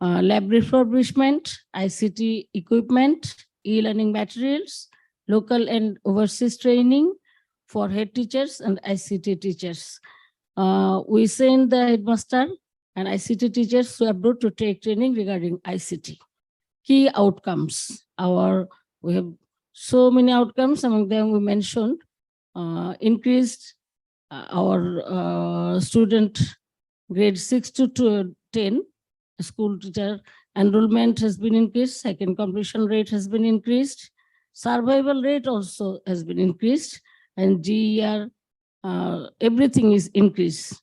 lab refurbishment, ICT equipment, e-learning materials, local and overseas training for head teachers and ICT teachers. We send the headmaster and ICT teachers to abroad to take training regarding ICT. Key outcomes. We have so many outcomes. Among them, we mentioned increased our student grade 6 to 10 school teacher enrollment has been increased. Second completion rate has been increased. Survival rate also has been increased, and GER, everything is increased.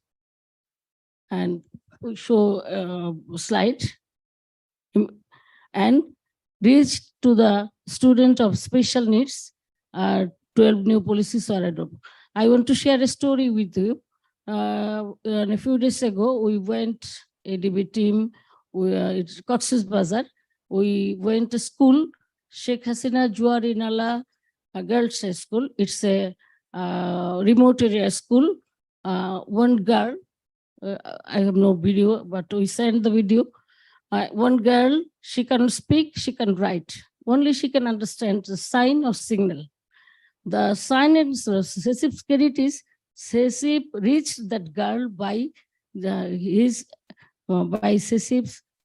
And we show a slide. And reach to the student of special needs, 12 new policies are adopted. I want to share a story with you. A few days ago, we went, ADB team, it's Cox's Bazar. We went to school, Sheikh Hasina Juari Nala Girls' High School. It's a remote area school. One girl, I have no video, but we sent the video. One girl, she can speak, she can write. Only she can understand the sign or signal. The sign and CESIP's credit is CESIP reached that girl by CESIP's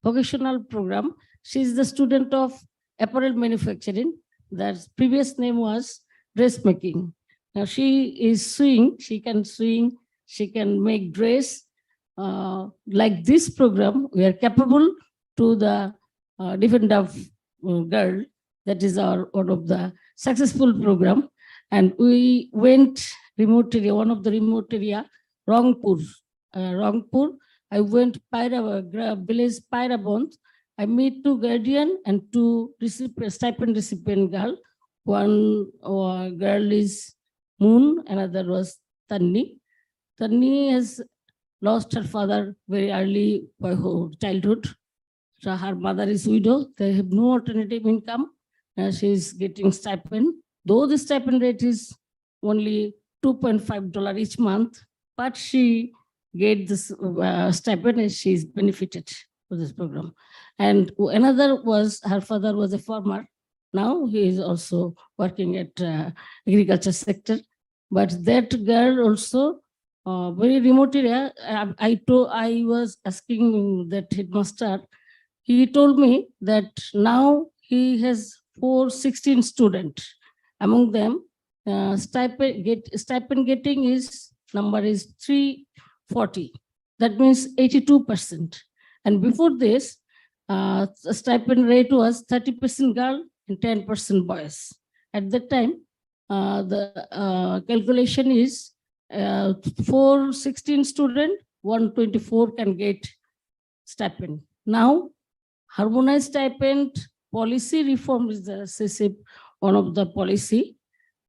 vocational program. She is the student of apparel manufacturing. That previous name was dressmaking. Now she is sewing, she can make dress. Like this program, we are capable to the different of girl. That is one of the successful program. And we went remote area, one of the remote area, Rangpur. I went village Pairabond. I meet 2 guardian and 2 stipend recipient girl. One girl is Moon, another was Tanni. Tanni has lost her father very early by her childhood. So her mother is widow. They have no alternative income. She is getting stipend. Though the stipend rate is only $2.5 each month, but she get this stipend and she is benefited for this program. And another was, her father was a farmer. Now he is also working at agriculture sector. But that girl also, very remote area, I was asking that headmaster, he told me that now he has 416 students. Among them, stipend getting number is 340. That means 82%. And before this, the stipend rate was 30% girl and 10% boys. At that time, the calculation is for 16 students, 124 can get stipend. Now, harmonized stipend policy reform is the CCIP, one of the policy.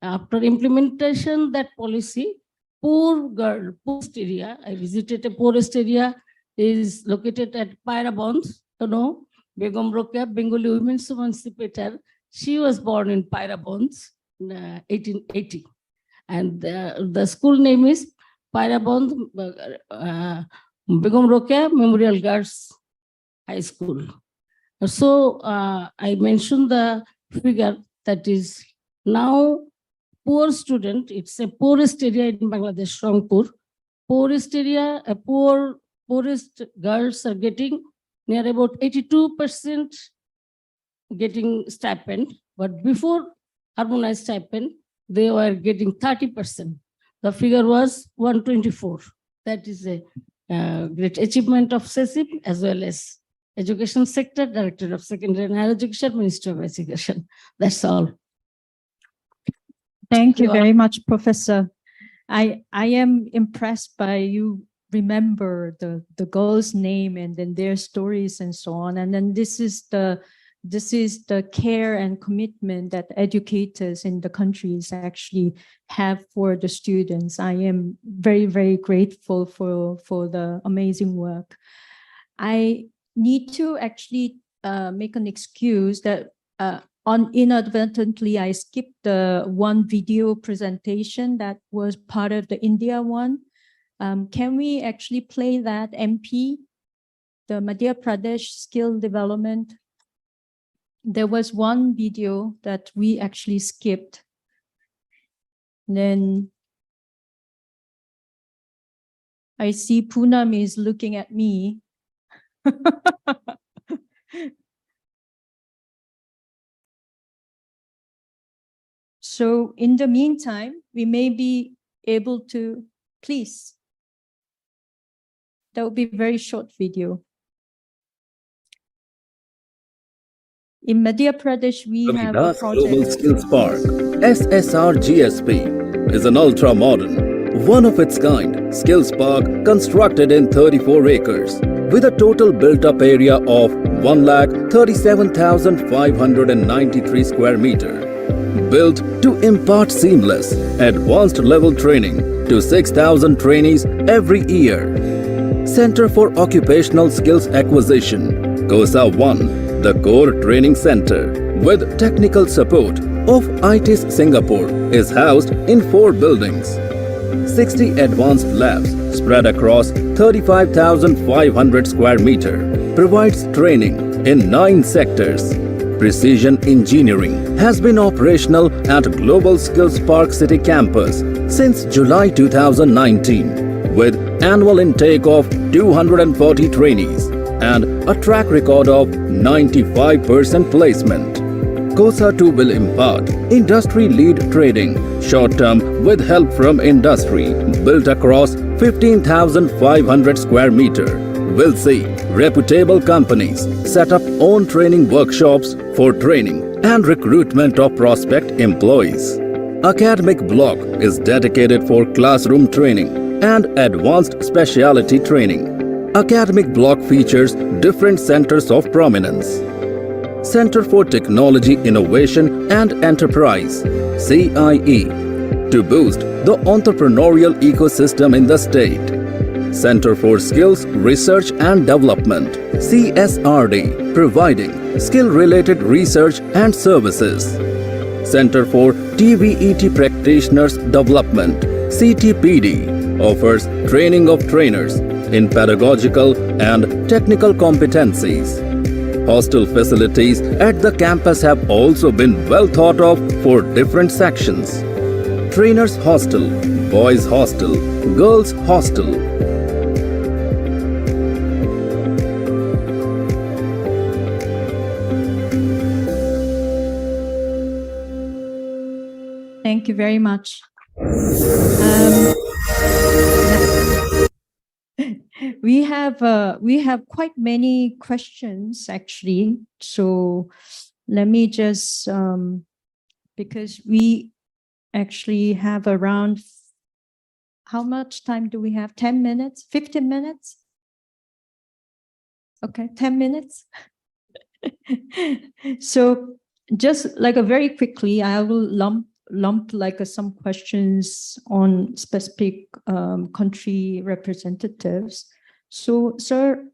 After implementation, that policy, poorest area, I visited a poorest area, is located at Pairabond, you know, Begum Rokia, Bengali Women's Emancipator. She was born in Pairabond in 1880. And the school name is Pairabond Begum Rokia Memorial Girls High School. So I mentioned the figure that is now poor student, it's a poorest area in Bangladesh, Rangpur. Poorest area, poorest girls are getting near about 82% getting stipend, but before harmonized stipend, they were getting 30%. The figure was 124. That is a great achievement of CCIP as well as Education Sector, Director of Secondary and Higher Education, Minister of Education. That's all. Thank you very much, Professor. I am impressed by you remember the girls' name and then their stories and so on. And then this is the care and commitment that educators in the countries actually have for the students. I am very, very grateful for the amazing work. I need to actually make an excuse that inadvertently I skipped the one video presentation that was part of the India one. Can we actually play that MP, the Madhya Pradesh skill development? There was one video that we actually skipped. Then I see Poonam is looking at me. So in the meantime, we may be able to, please. That would be a very short video. In Madhya Pradesh, we have a project. Global Skills Park, SSRGSP, is an ultra-modern, one-of-its-kind skills park constructed in 34 acres with a total built-up area of 137,593 square meters. Built to impart seamless, advanced level training to 6,000 trainees every year. Center for Occupational Skills Acquisition, COSA 1, the core training center with technical support of ITIS Singapore is housed in 4 buildings. 60 advanced labs spread across 35,500 square meters provides training in 9 sectors. Precision Engineering has been operational at Global Skills Park City campus since July 2019 with annual intake of 240 trainees and a track record of 95% placement. COSA 2 will impart industry-lead training, short-term with help from industry, built across 15,500 square meters. Will see reputable companies set up own training workshops for training and recruitment of prospect employees. Academic block is dedicated for classroom training and advanced specialty training. Academic block features different centers of prominence. Center for Technology Innovation and Enterprise, CIE, to boost the entrepreneurial ecosystem in the state. Center for Skills Research and Development, CSRD, providing skill-related research and services. Center for TVET Practitioners Development, CTPD, offers training of trainers in pedagogical and technical competencies. Hostel facilities at the campus have also been well thought of for different sections. Trainers Hostel, Boys Hostel, Girls Hostel. Thank you very much. We have quite many questions actually. So let me just because we actually have around, how much time do we have? 10 minutes, 15 minutes? Okay, 10 minutes. So just like a very quickly, I will lump like some questions on specific country representatives. So, sir,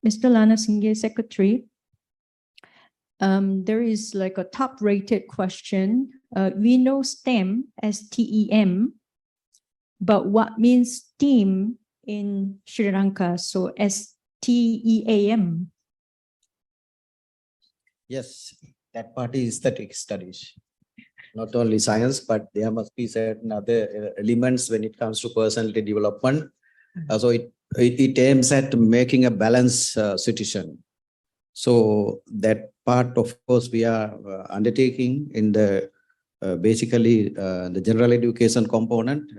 Mr. Lana Singh, Secretary, there is like a top-rated question. We know STEM as TEM, but what means STEAM in Sri Lanka? So STEAM. Yes, that part is aesthetic studies. Not only science, but there must be certain other elements when it comes to personality development. So it aims at making a balanced citizen. So that part, of course, we are undertaking in the basically the general education component.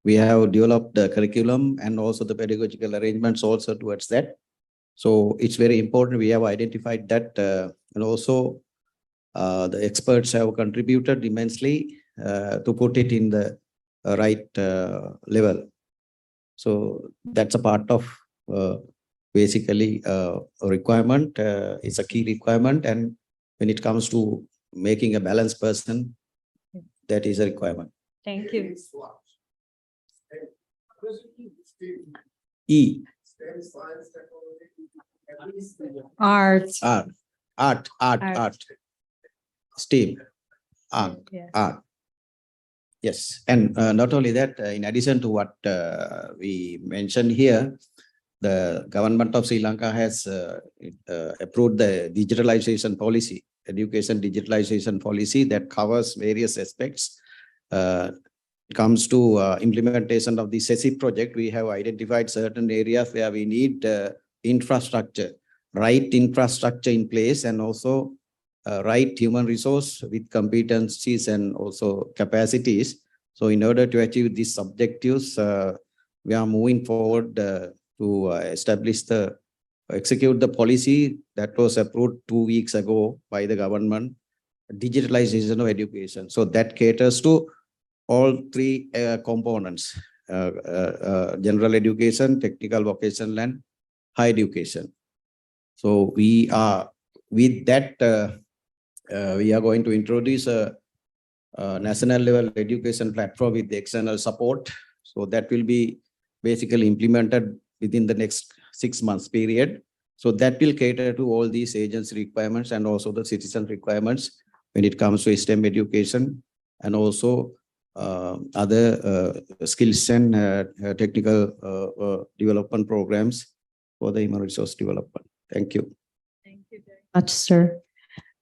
We have developed the curriculum and also the pedagogical arrangements also towards that. So it's very important. We have identified that, and also the experts have contributed immensely to put it in the right level. So that's a part of basically a requirement. It's a key requirement, and when it comes to making a balanced person, that is a requirement. Thank you. E. Art. Art. STEAM. Art. Yes, and not only that, in addition to what we mentioned here, the government of Sri Lanka has approved the digitalization policy, education digitalization policy that covers various aspects. Comes to implementation of the SESI project, we have identified certain areas where we need infrastructure, right infrastructure in place, and also right human resource with competencies and also capacities. So in order to achieve these objectives, we are moving forward to execute the policy that was approved 2 weeks ago by the government, digitalization of education. So that caters to all three components, general education, technical, vocational, and higher education. So we are, with that, we are going to introduce a national level education platform with the external support. So that will be basically implemented within the next 6 months period. So that will cater to all these agency requirements and also the citizen requirements when it comes to STEM education, and also other skills and technical development programs for the human resource development. Thank you. Thank you very much, sir.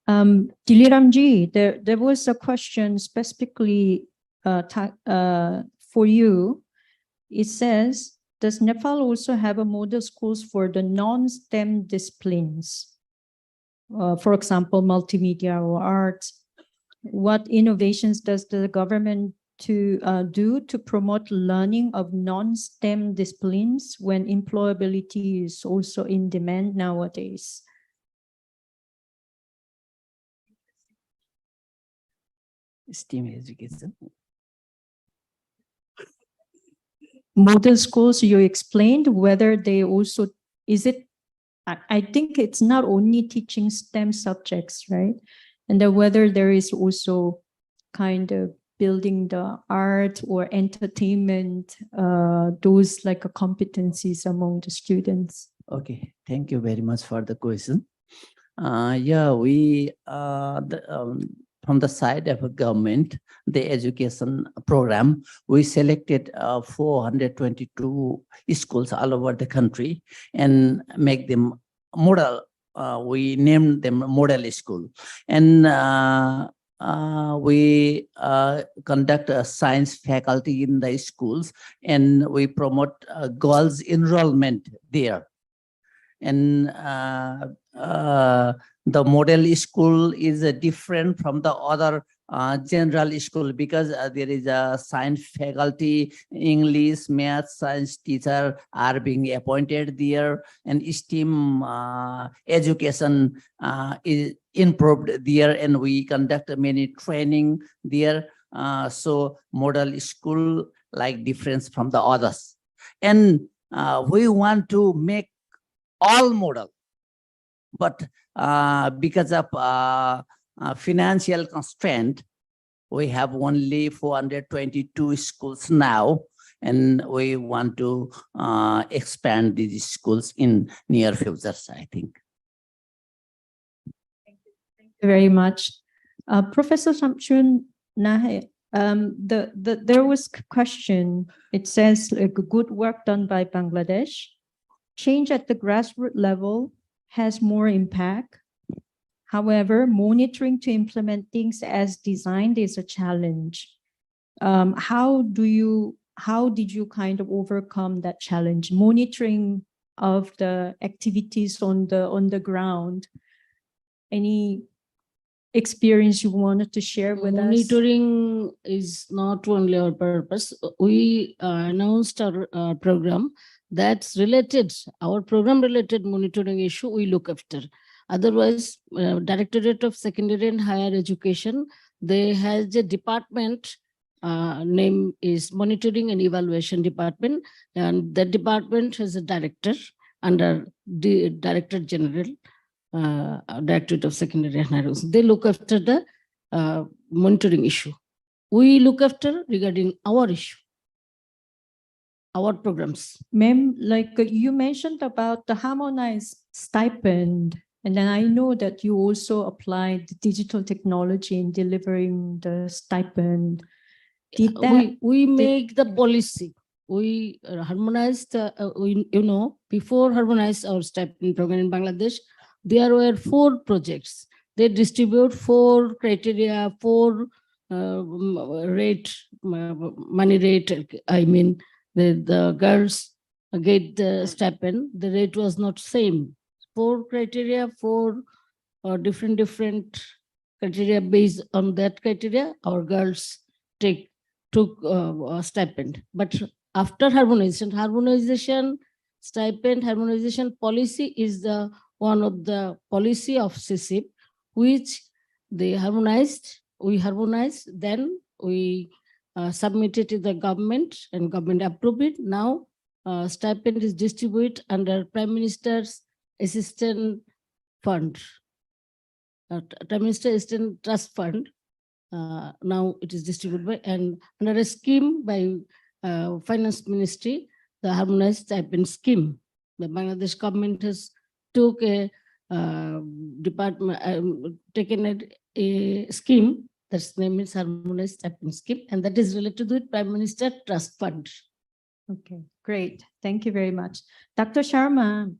Diliramji, there was a question specifically for you. It says, does Nepal also have a model schools for the non-STEM disciplines? For example, multimedia or art. What innovations does the government do to promote learning of non-STEM disciplines when employability is also in demand nowadays? STEM education. Model schools, you explained whether they also, is it, I think it's not only teaching STEM subjects, right? And then whether there is also kind of building the art or entertainment, those like competencies among the students. Okay, thank you very much for the question. Yeah, we from the side of a government, the education program, we selected 422 schools all over the country and make them model. We named them model school, and we conduct a science faculty in the schools, and we promote girls enrollment there. And the model school is different from the other general school because there is a science faculty, English, math, science teacher are being appointed there, and STEAM education is improved there, and we conduct many training there. so model school like difference from the others. And we want to make all model, but because of financial constraint, we have only 422 schools now, and we want to expand these schools in near futures, I think. Thank you very much. Professor Samchun Nahe, there was a question. It says like good work done by Bangladesh. Change at the grassroots level has more impact. However, monitoring to implement things as designed is a challenge. How did you kind of overcome that challenge? Monitoring of the activities on the ground. Any experience you wanted to share with us? Monitoring is not only our purpose. We announced our program that's related, our program related monitoring issue we look after. Otherwise, Directorate of Secondary and Higher Education, they has a department, name is Monitoring and Evaluation Department, and that department has a director under the Director General, Directorate of Secondary and Higher Education. They look after the monitoring issue. We look after regarding our issue, our programs. Ma'am, like you mentioned about the harmonized stipend, and then I know that you also applied digital technology in delivering the stipend. Did that, we make the policy. We harmonized, before harmonized our stipend program in Bangladesh, there were 4 projects. They distribute 4 criteria, 4 rate, money rate. I mean, the girls get the stipend. The rate was not same. 4 criteria, 4 different criteria. Based on that criteria, our girls took a stipend. But after harmonization, stipend harmonization policy is the one of the policy of CSIP, which they harmonized. We harmonized, then we submitted to the government, and government approved it. Now stipend is distributed under Prime Minister's Assistant Fund, Prime Minister Assistant Trust Fund. Now it is distributed by, and under a scheme by Finance Ministry, the harmonized stipend scheme. The Bangladesh government has took a taken a scheme that's name is harmonized stipend scheme, and that is related with Prime Minister Trust Fund. Okay, great. Thank you very much. Dr. Sharma,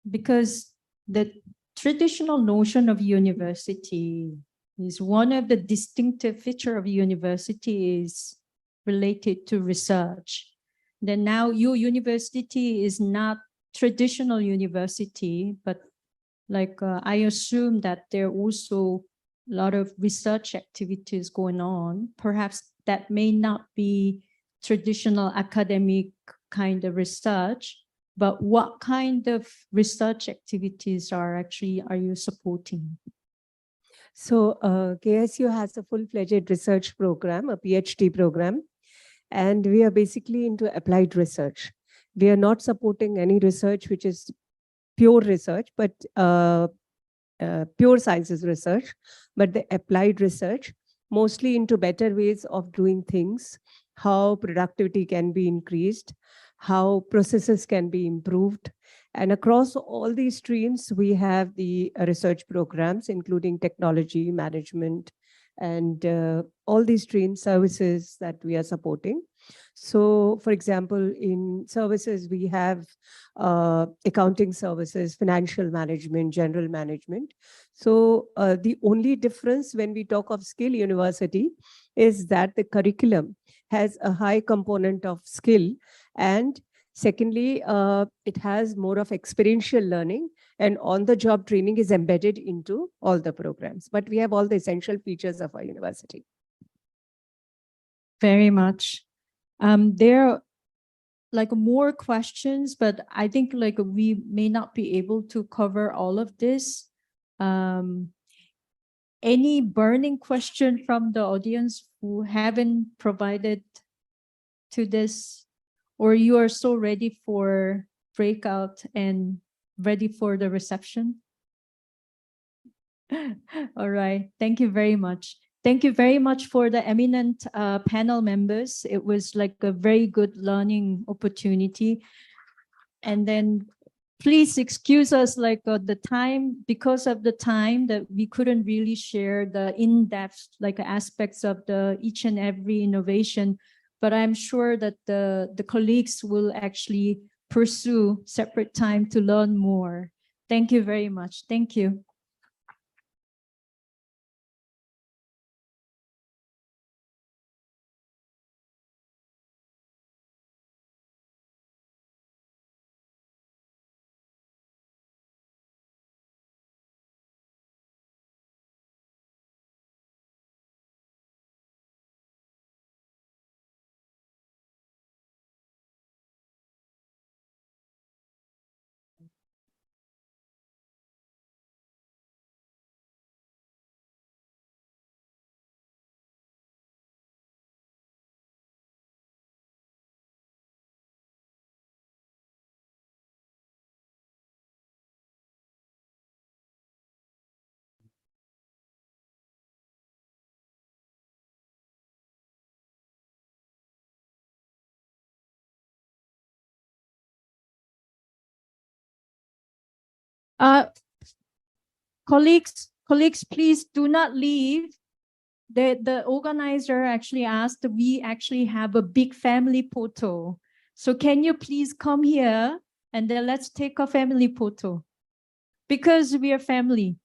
because the traditional notion of university is one of the distinctive feature of university is related to research. Then now your university is not traditional university, but like I assume that there are also a lot of research activities going on. Perhaps that may not be traditional academic kind of research, but what kind of research activities are you supporting? So KSU has a full-fledged research program, a PhD program, and we are basically into applied research. We are not supporting any research which is pure research, but pure sciences research, but the applied research, mostly into better ways of doing things, how productivity can be increased, how processes can be improved. And across all these streams, we have the research programs, including technology, management, and all these stream services that we are supporting. So, for example, in services, we have accounting services, financial management, general management. So the only difference when we talk of skill university is that the curriculum has a high component of skill, and secondly, it has more of experiential learning, and on-the-job training is embedded into all the programs. But we have all the essential features of our university. Very much. There are like more questions, but I think like we may not be able to cover all of this. Any burning question from the audience who haven't provided to this, or you are so ready for breakout and ready for the reception? All right, thank you very much. Thank you very much for the eminent panel members. It was like a very good learning opportunity. And then please excuse us like the time, because of the time that we couldn't really share the in-depth like aspects of the each and every innovation. But I'm sure that the colleagues will actually pursue separate time to learn more. Thank you very much. Thank you. Colleagues, please do not leave. The organizer actually asked, we actually have a big family photo. So can you please come here and then let's take a family photo, because we are family.